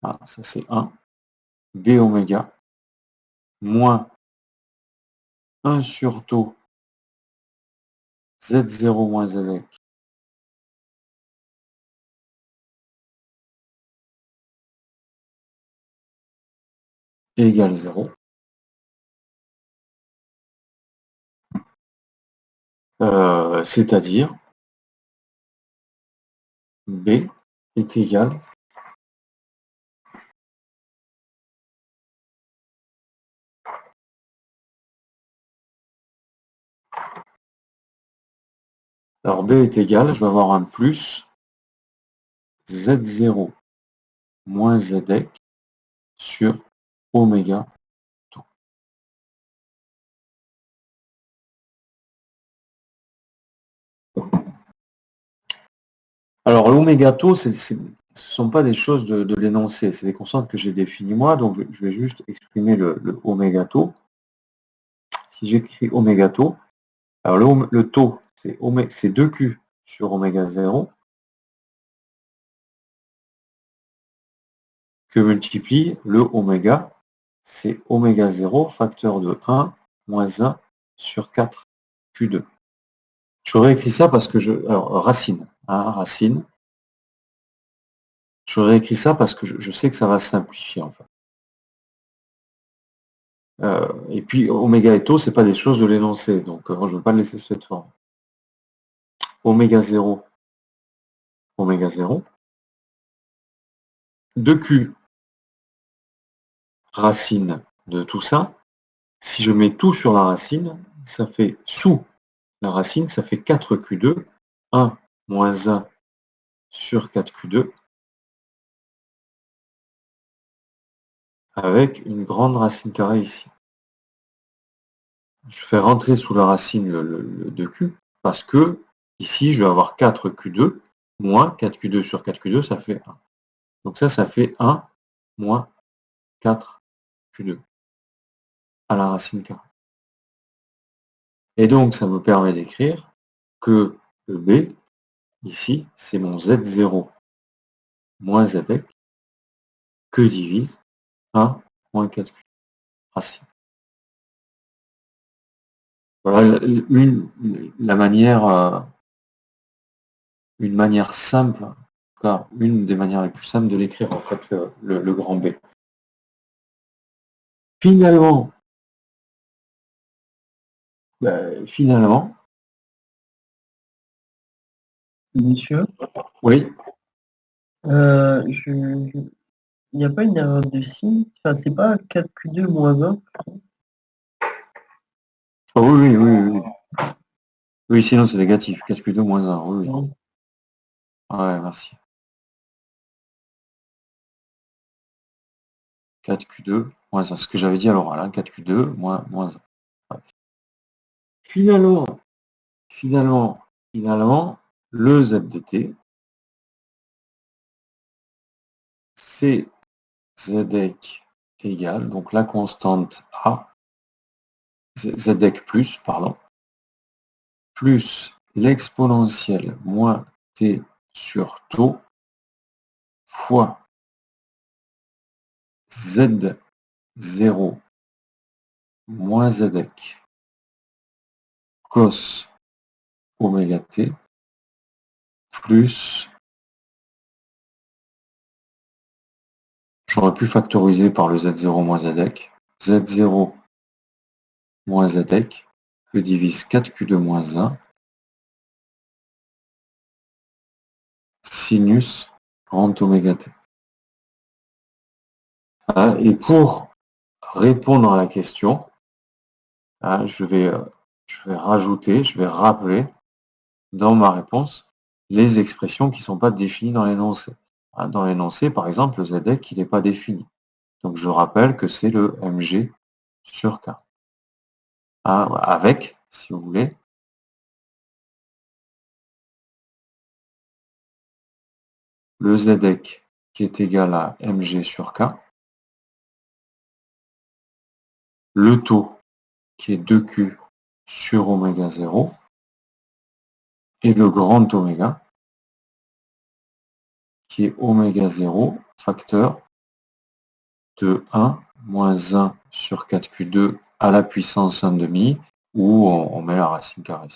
ah, ça c'est 1, B oméga, moins 1 sur taux Z0 moins Zec égale 0. C'est-à-dire B est égal alors B est égal, je vais avoir un plus Z0 moins Zec sur oméga taux. Alors l'oméga taux, ce ne sont pas des choses de l'énoncé, c'est des constantes que j'ai définies moi, donc je vais juste exprimer le oméga taux. Si j'écris oméga taux, alors le taux, c'est 2Q sur oméga 0 que multiplie le oméga, c'est oméga 0 facteur de 1 moins 1 sur 4 Q2. J'aurais écrit ça parce que alors racine, hein, racine. J'aurais écrit ça parce que je sais que ça va simplifier en fait. Et puis oméga et taux, c'est pas des choses de l'énoncé, donc je ne veux pas le laisser sous cette forme. Oméga 0, 2Q racine de tout ça. Si je mets tout sur la racine, ça fait sous la racine, ça fait 4Q2, 1 moins 1 sur 4Q2, avec une grande racine carrée ici. Je fais rentrer sous la racine le 2Q, parce que ici, je vais avoir 4Q2, moins 4Q2 sur 4Q2, ça fait 1. Donc ça fait 1 moins 4Q2 à la racine carrée. Et donc, ça me permet d'écrire que le B, ici, c'est mon Z0 moins ZX que divise 1 moins 4Q racine. Voilà une manière simple, en tout cas une des manières les plus simples de l'écrire en fait, le grand B. Finalement, Monsieur, oui, il n'y a pas une erreur de signe. Enfin, c'est pas 4Q2 moins 1. oh, oui. Oui, sinon c'est négatif, 4Q2 moins 1, oui. Non. Ouais, merci. 4Q2 moins 1, ce que j'avais dit à l'oral, hein, 4Q2 moins 1. Ouais. Finalement, le Z de T, c'est ZX égale, donc la constante A, ZX plus, pardon, plus l'exponentielle moins T sur taux fois Z0 moins ZX cos oméga T plus, j'aurais pu factoriser par le Z0 moins ZX, Z0 moins ZX que divise 4Q2 moins 1 sinus grand oméga T. Et pour répondre à la question, je vais rajouter, je vais rappeler dans ma réponse les expressions qui ne sont pas définies dans l'énoncé. Dans l'énoncé, par exemple, le ZX, il n'est pas défini. Donc je rappelle que c'est le mg sur K. Avec, si vous voulez, le ZX qui est égal à mg sur K, le taux qui est 2Q sur oméga 0, et le grand oméga qui est oméga 0 facteur de 1 moins 1 sur 4Q2 à la puissance 1/2, où on met la racine carrée.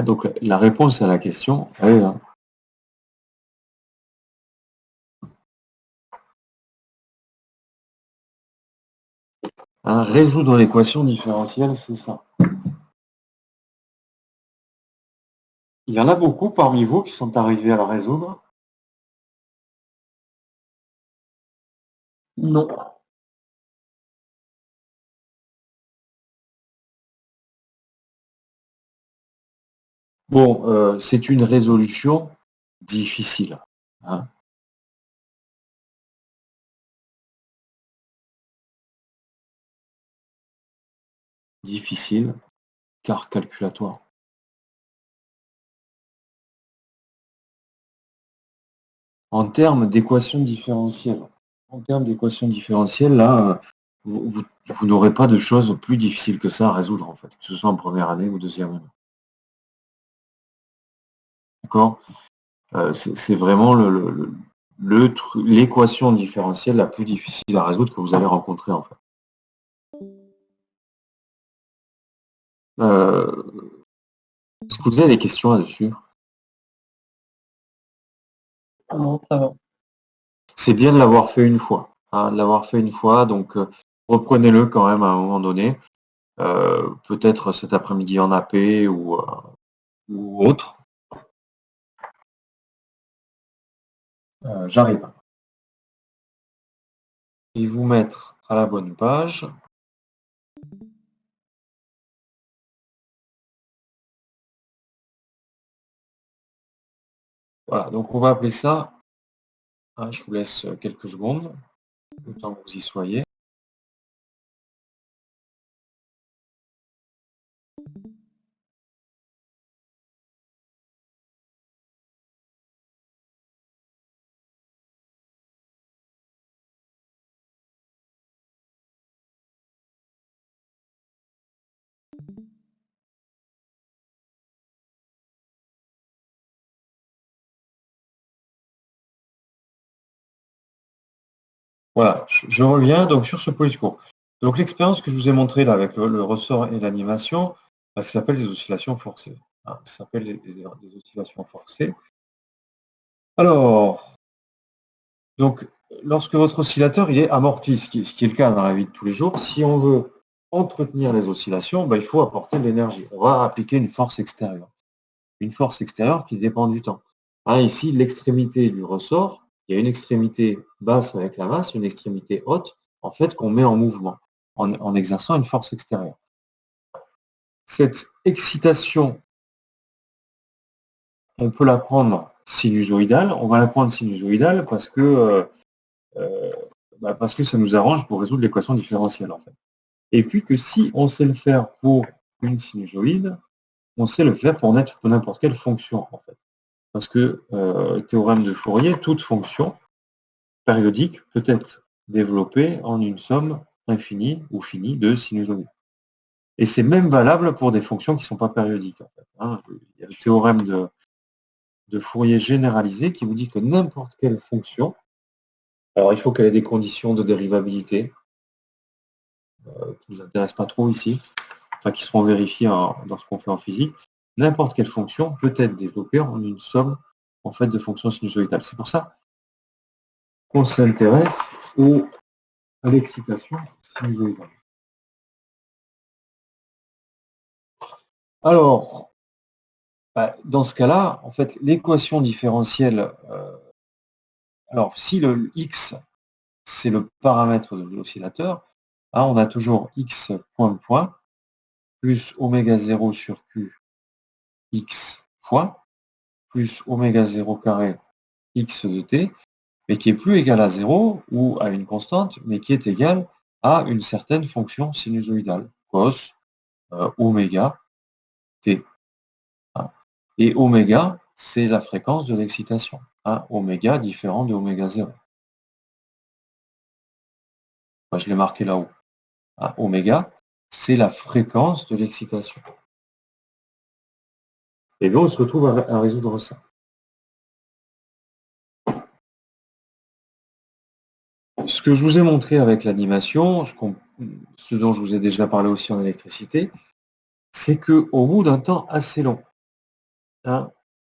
Donc la réponse à la question est là. Résoudre l'équation différentielle, c'est ça. Il y en a beaucoup parmi vous qui sont arrivés à la résoudre. Non. Bon, c'est une résolution difficile. Difficile, car calculatoire. En termes d'équation différentielle, là, vous n'aurez pas de choses plus difficiles que ça à résoudre, en fait, que ce soit en première année ou deuxième année. D'accord? C'est vraiment l'équation différentielle la plus difficile à résoudre que vous allez rencontrer, en fait. Est-ce que vous avez des questions là-dessus? Non, ça va. C'est bien de l'avoir fait une fois. Donc reprenez-le quand même à un moment donné. Peut-être cet après-midi en AP ou autre. j'arrive. Et vous mettre à la bonne page. Voilà, donc on va appeler ça, je vous laisse quelques secondes, le temps que vous y soyez. Voilà, je reviens donc sur ce polycourt. Donc l'expérience que je vous ai montrée là avec le ressort et l'animation, ça s'appelle des oscillations forcées. Ça s'appelle des oscillations forcées. Alors, donc lorsque votre oscillateur il est amorti, ce qui est le cas dans la vie de tous les jours, si on veut entretenir les oscillations, il faut apporter de l'énergie. On va appliquer une force extérieure. Une force extérieure qui dépend du temps. Ici, l'extrémité du ressort, il y a une extrémité basse avec la masse, une extrémité haute, en fait, qu'on met en mouvement, en exerçant une force extérieure. Cette excitation, on peut la prendre sinusoïdale. On va la prendre sinusoïdale parce que ça nous arrange pour résoudre l'équation différentielle, en fait. Et puis que si on sait le faire pour une sinusoïde, on sait le faire pour n'importe quelle fonction, en fait. Parce que, théorème de Fourier, toute fonction périodique peut être développée en une somme infinie ou finie de sinusoïdes. Et c'est même valable pour des fonctions qui ne sont pas périodiques, en fait. Il y a le théorème de Fourier généralisé qui vous dit que n'importe quelle fonction, alors il faut qu'elle ait des conditions de dérivabilité, qui ne nous intéressent pas trop ici, enfin qui seront vérifiées dans ce qu'on fait en physique, n'importe quelle fonction peut être développée en une somme en fait de fonctions sinusoïdales. C'est pour ça qu'on s'intéresse à l'excitation sinusoïdale. Alors, dans ce cas-là, en fait, l'équation différentielle, alors si le x, c'est le paramètre de l'oscillateur, on a toujours x point plus oméga 0 sur q x fois, plus oméga 0 carré x de t, mais qui est plus égal à 0 ou à une constante, mais qui est égal à une certaine fonction sinusoïdale, cos oméga t. Et oméga, c'est la fréquence de l'excitation. Oméga différent de oméga 0. Je l'ai marqué là-haut. Oméga, c'est la fréquence de l'excitation. Et bien, on se retrouve à résoudre ça. Ce que je vous ai montré avec l'animation, ce dont je vous ai déjà parlé aussi en électricité, c'est qu'au bout d'un temps assez long,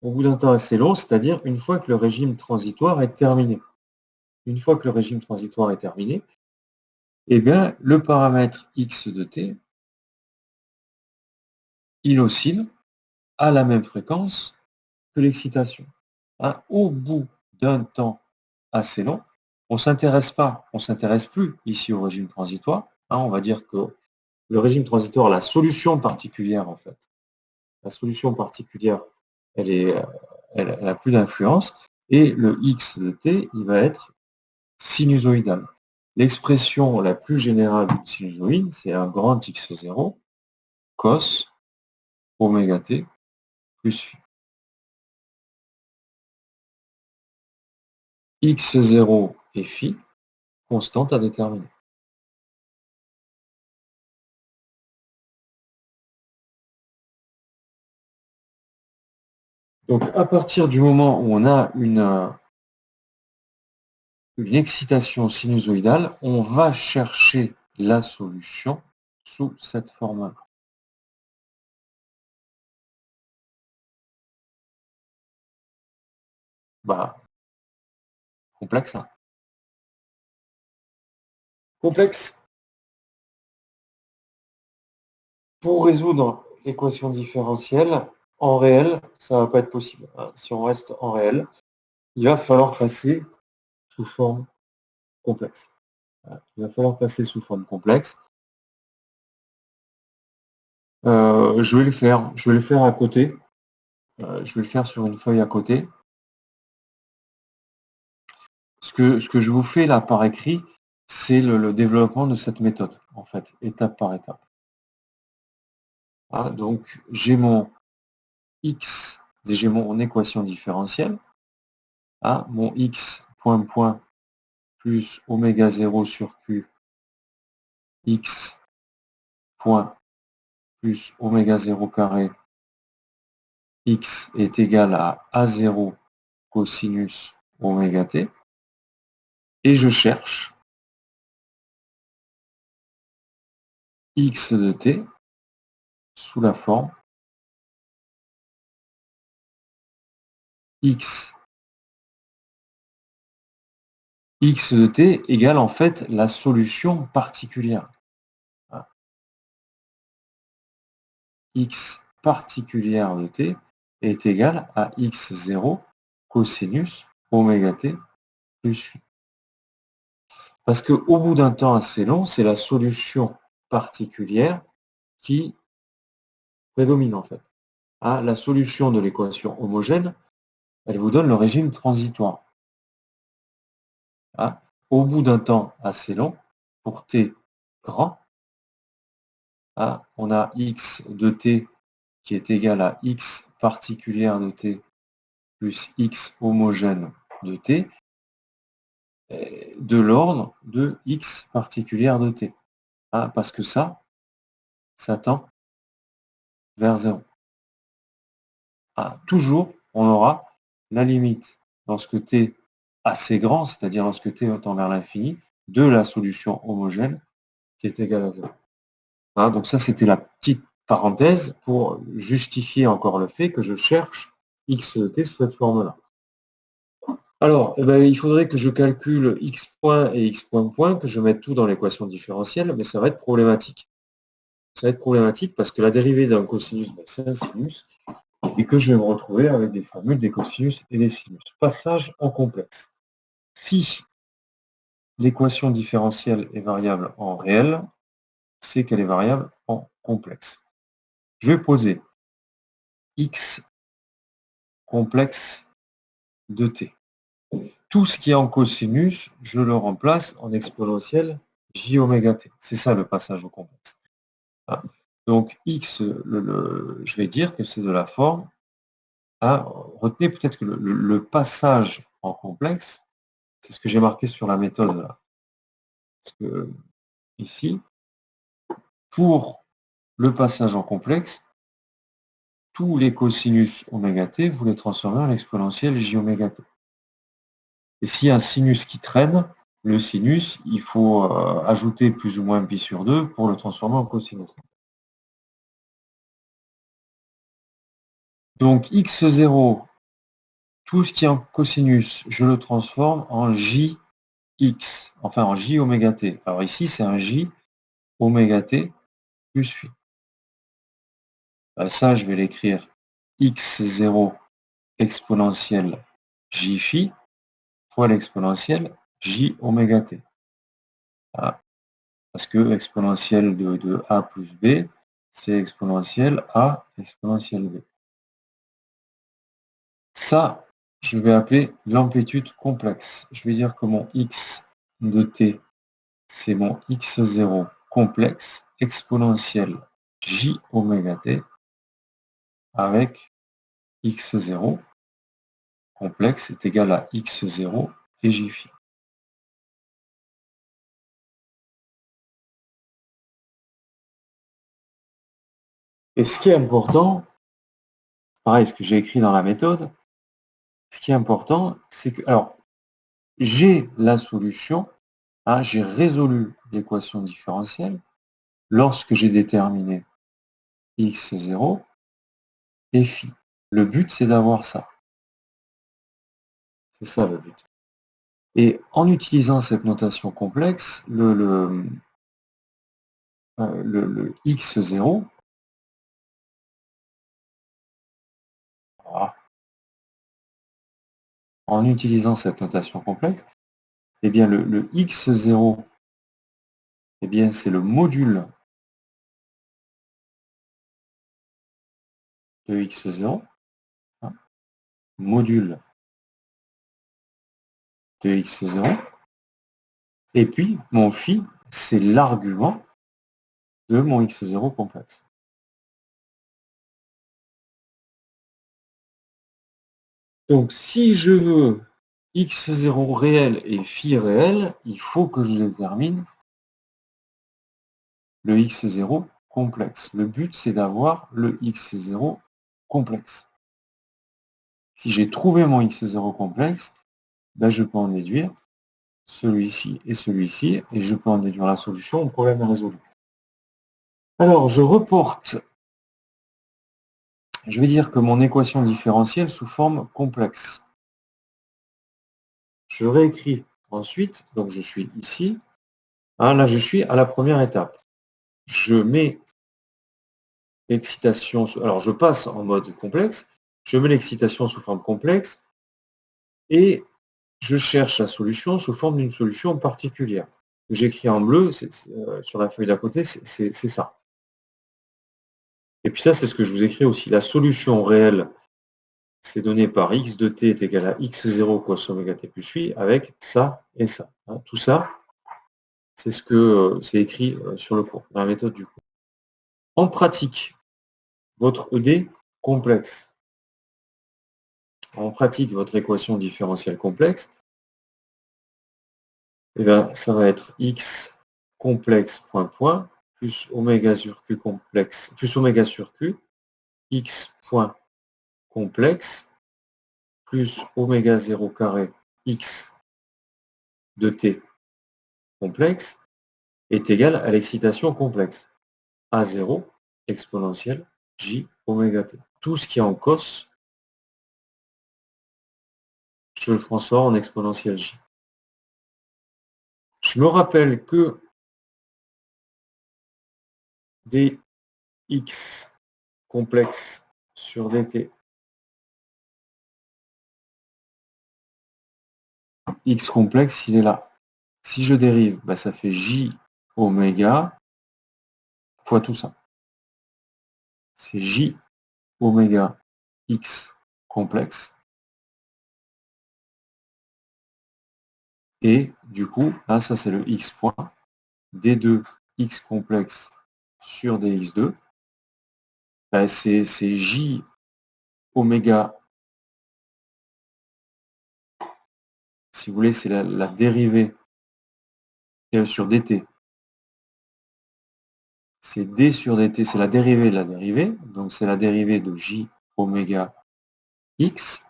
au bout d'un temps assez long, c'est-à-dire une fois que le régime transitoire est terminé. Une fois que le régime transitoire est terminé, eh bien, le paramètre x de t, il oscille à la même fréquence que l'excitation. Au bout d'un temps assez long, on ne s'intéresse plus ici au régime transitoire. On va dire que le régime transitoire, la solution particulière en fait, la solution particulière, elle n'a plus d'influence, et le x de t, il va être sinusoïdal. L'expression la plus générale d'une sinusoïde, c'est un grand x0 cos oméga t plus phi. x0 et phi, constante à déterminer. Donc à partir du moment où on a une excitation sinusoïdale, on va chercher la solution sous cette forme-là. Complexe. Complexe. Pour résoudre l'équation différentielle, en réel, ça ne va pas être possible. Si on reste en réel, il va falloir passer sous forme complexe. Voilà. Il va falloir passer sous forme complexe. Je vais le faire à côté. Je vais le faire sur une feuille à côté. Ce que je vous fais là par écrit, c'est le développement de cette méthode, en fait, étape par étape. Ah, donc, j'ai mon x, j'ai mon équation différentielle. Ah, mon x point plus oméga 0 sur q x point plus oméga 0 carré x est égal à A0 cosinus oméga t. Et je cherche x de t sous la forme x de t égale en fait la solution particulière. X particulière de t est égale à x0 cosinus oméga t plus phi. Parce qu'au bout d'un temps assez long, c'est la solution particulière qui prédomine en fait. Ah, la solution de l'équation homogène, elle vous donne le régime transitoire. Ah, au bout d'un temps assez long, pour t grand, ah, on a x de t qui est égal à x particulière de t plus x homogène de t, de l'ordre de x particulière de t. Ah, parce que ça tend vers 0. Ah, toujours, on aura la limite lorsque t assez grand, c'est-à-dire lorsque t tend vers l'infini, de la solution homogène qui est égale à 0. Ah, donc ça, c'était la petite parenthèse pour justifier encore le fait que je cherche x de t sous cette forme-là. Alors, eh ben, il faudrait que je calcule x point et x point, que je mette tout dans l'équation différentielle, mais ça va être problématique. Ça va être problématique parce que la dérivée d'un cosinus, ben, c'est un sinus, et que je vais me retrouver avec des formules des cosinus et des sinus. Passage en complexe. Si l'équation différentielle est variable en réel, c'est qu'elle est variable en complexe. Je vais poser x complexe de t. Tout ce qui est en cosinus, je le remplace en exponentielle j oméga t. C'est ça le passage au complexe. Ah. Donc x, je vais dire que c'est de la forme. Ah, retenez peut-être que le passage en complexe, c'est ce que j'ai marqué sur la méthode là. Parce que ici, pour le passage en complexe, tous les cosinus oméga t, vous les transformez en exponentielle j oméga t. Et s'il y a un sinus qui traîne, le sinus, il faut ajouter plus ou moins pi sur 2 pour le transformer en cosinus. Donc x0, tout ce qui est en cosinus, je le transforme en jx, enfin en j oméga t. Alors ici, c'est un j oméga t plus phi. Ça, je vais l'écrire x0 exponentielle j phi fois l'exponentielle j oméga t. Voilà. Parce que exponentielle de a plus b, c'est exponentielle a exponentielle b. Ça, je vais appeler l'amplitude complexe. Je vais dire que mon x de t, c'est mon x0 complexe exponentielle j oméga t avec x0 complexe est égal à x0 et j phi. Et ce qui est important, pareil, ce que j'ai écrit dans la méthode, ce qui est important, c'est que, alors, j'ai la solution, hein, j'ai résolu l'équation différentielle lorsque j'ai déterminé x0 et phi. Le but, c'est d'avoir ça. C'est ça le but. Et en utilisant cette notation complexe, le x0, voilà, en utilisant cette notation complexe, eh bien le x0, eh bien c'est le module de x0, hein, module de x0, et puis mon phi, c'est l'argument de mon x0 complexe. Donc si je veux x0 réel et phi réel, il faut que je détermine le x0 complexe. Le but, c'est d'avoir le x0 complexe. Si j'ai trouvé mon x0 complexe, ben je peux en déduire celui-ci, et je peux en déduire la solution, le problème est résolu. Alors, je reporte, je vais dire que mon équation différentielle sous forme complexe. Je réécris ensuite, donc je suis ici, hein, là je suis à la première étape. Je mets l'excitation, alors je passe en mode complexe, je mets l'excitation sous forme complexe, et je cherche la solution sous forme d'une solution particulière. J'écris en bleu, sur la feuille d'à côté, c'est ça. Et puis ça, c'est ce que je vous écris aussi. La solution réelle, c'est donné par x de t est égal à x0 cos oméga t plus phi avec ça et ça. Hein, tout ça, c'est ce que c'est écrit sur le cours, dans la méthode du cours. En pratique, votre ED complexe. En pratique, votre équation différentielle complexe, eh bien, ça va être x complexe point point plus oméga sur q complexe plus oméga sur q x point complexe plus oméga 0 carré x de t complexe est égal à l'excitation complexe A0 exponentielle j oméga t. Tout ce qui est en cos, je le transforme en exponentielle j. Je me rappelle que dx complexe sur dt x complexe, il est là. Si je dérive, bah, ça fait j oméga fois tout ça. C'est j oméga x complexe. Et du coup, là, ça c'est le x point. D2 x complexe sur dx2. Bah, c'est j oméga. Si vous voulez, c'est la dérivée sur dt. C'est d sur dt, c'est la dérivée de la dérivée. Donc c'est la dérivée de j oméga x.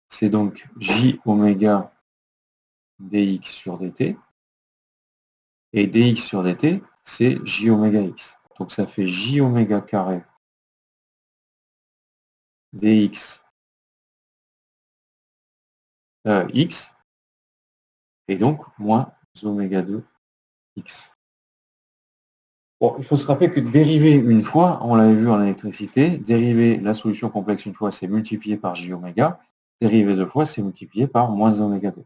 C'est donc j oméga dx sur dt. Et dx sur dt, c'est j oméga x. Donc ça fait j oméga carré dx x. Et donc moins oméga 2 x. Bon, il faut se rappeler que dériver une fois, on l'avait vu en électricité, dériver la solution complexe une fois, c'est multiplié par j oméga. Dériver deux fois, c'est multiplié par moins oméga 2.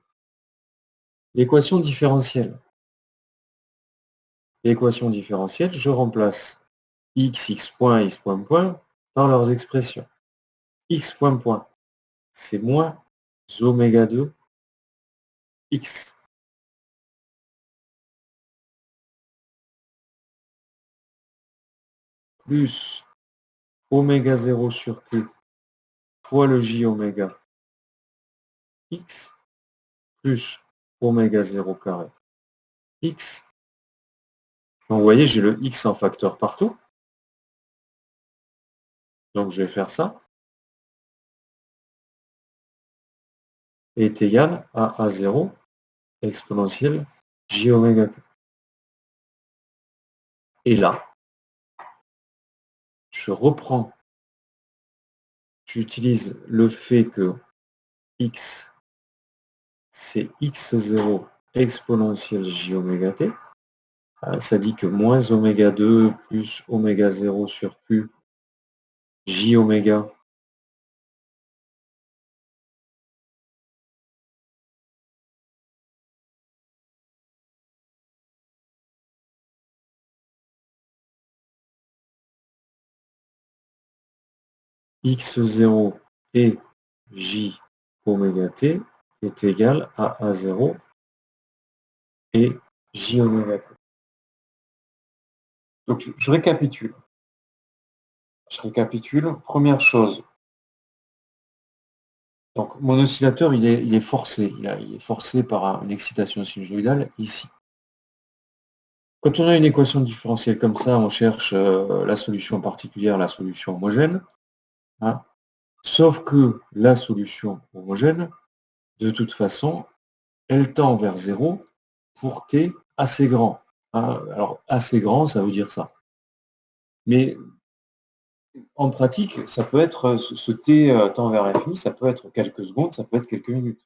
L'équation différentielle. L'équation différentielle, je remplace x point dans leurs expressions. X point point, c'est moins oméga 2 x. Plus oméga 0 sur q fois le j oméga x plus oméga 0 carré x. Donc vous voyez, j'ai le x en facteur partout. Donc je vais faire ça. Est égal à A0 exponentielle j oméga t. Et là, je reprends, j'utilise le fait que x, c'est x0 exponentielle j oméga t. Ça dit que moins oméga 2 plus oméga 0 sur q j oméga x0 et j oméga t est égal à A0 et j oméga t. Donc je récapitule. Première chose. Donc mon oscillateur, il est forcé. Il est forcé par une excitation sinusoïdale ici. Quand on a une équation différentielle comme ça, on cherche la solution particulière, la solution homogène. Hein. Sauf que la solution homogène, de toute façon, elle tend vers 0 pour t assez grand. Hein. Alors, assez grand, ça veut dire ça. Mais en pratique, ça peut être, ce t tend vers l'infini, ça peut être quelques secondes, ça peut être quelques minutes.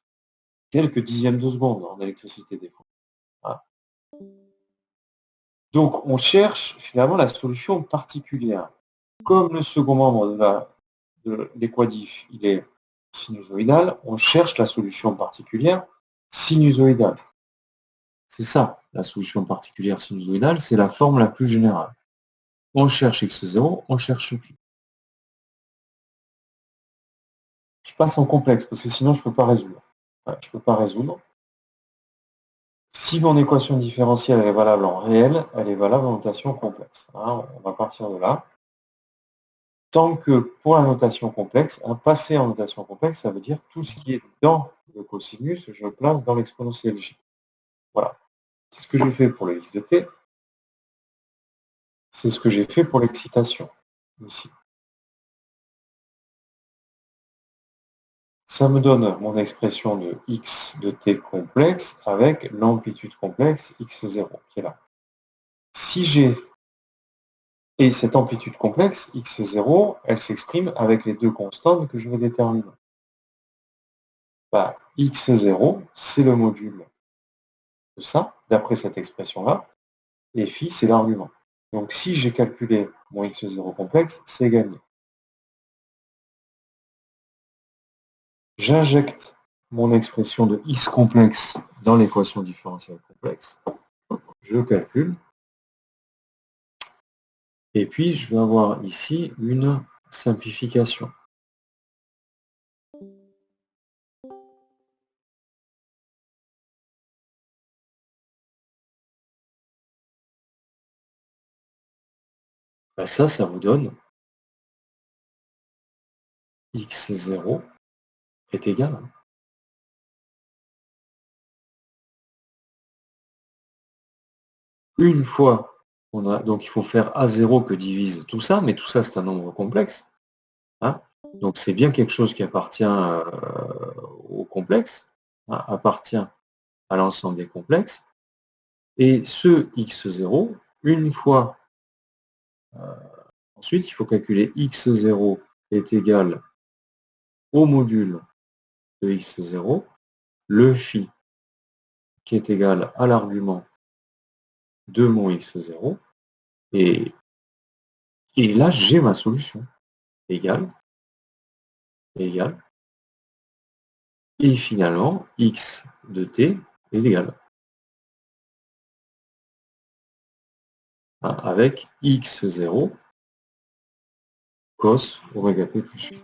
Quelques dixièmes de seconde en électricité des fois. Voilà. Donc, on cherche finalement la solution particulière. Comme le second membre de l'équadif, il est sinusoïdal, on cherche la solution particulière sinusoïdale. C'est ça, la solution particulière sinusoïdale, c'est la forme la plus générale. On cherche x0, on cherche q. Je passe en complexe, parce que sinon je ne peux pas résoudre. Je ne peux pas résoudre. Si mon équation différentielle est valable en réel, elle est valable en notation complexe. On va partir de là. Tant que pour la notation complexe, un passé en notation complexe, ça veut dire tout ce qui est dans le cosinus, je le place dans l'exponentielle j. Voilà. C'est ce que j'ai fait pour le x de t. C'est ce que j'ai fait pour l'excitation, ici. Ça me donne mon expression de x de t complexe avec l'amplitude complexe x0 qui est là. Si j'ai... Et cette amplitude complexe, x0, elle s'exprime avec les deux constantes que je vais déterminer. Bah, x0, c'est le module de ça, d'après cette expression-là, et phi, c'est l'argument. Donc si j'ai calculé mon x0 complexe, c'est gagné. J'injecte mon expression de x complexe dans l'équation différentielle complexe. Je calcule. Et puis, je vais avoir ici une simplification. Ben ça vous donne x0 est égal à... Une fois, on a, donc il faut faire A0 que divise tout ça, mais tout ça c'est un nombre complexe. Hein. Donc c'est bien quelque chose qui appartient au complexe, hein, appartient à l'ensemble des complexes. Et ce x0, une fois, ensuite il faut calculer x0 est égal au module de x0, le phi qui est égal à l'argument de mon x0, et là j'ai ma solution, égale, et finalement x de t est égal, avec x0 cos oméga t plus phi.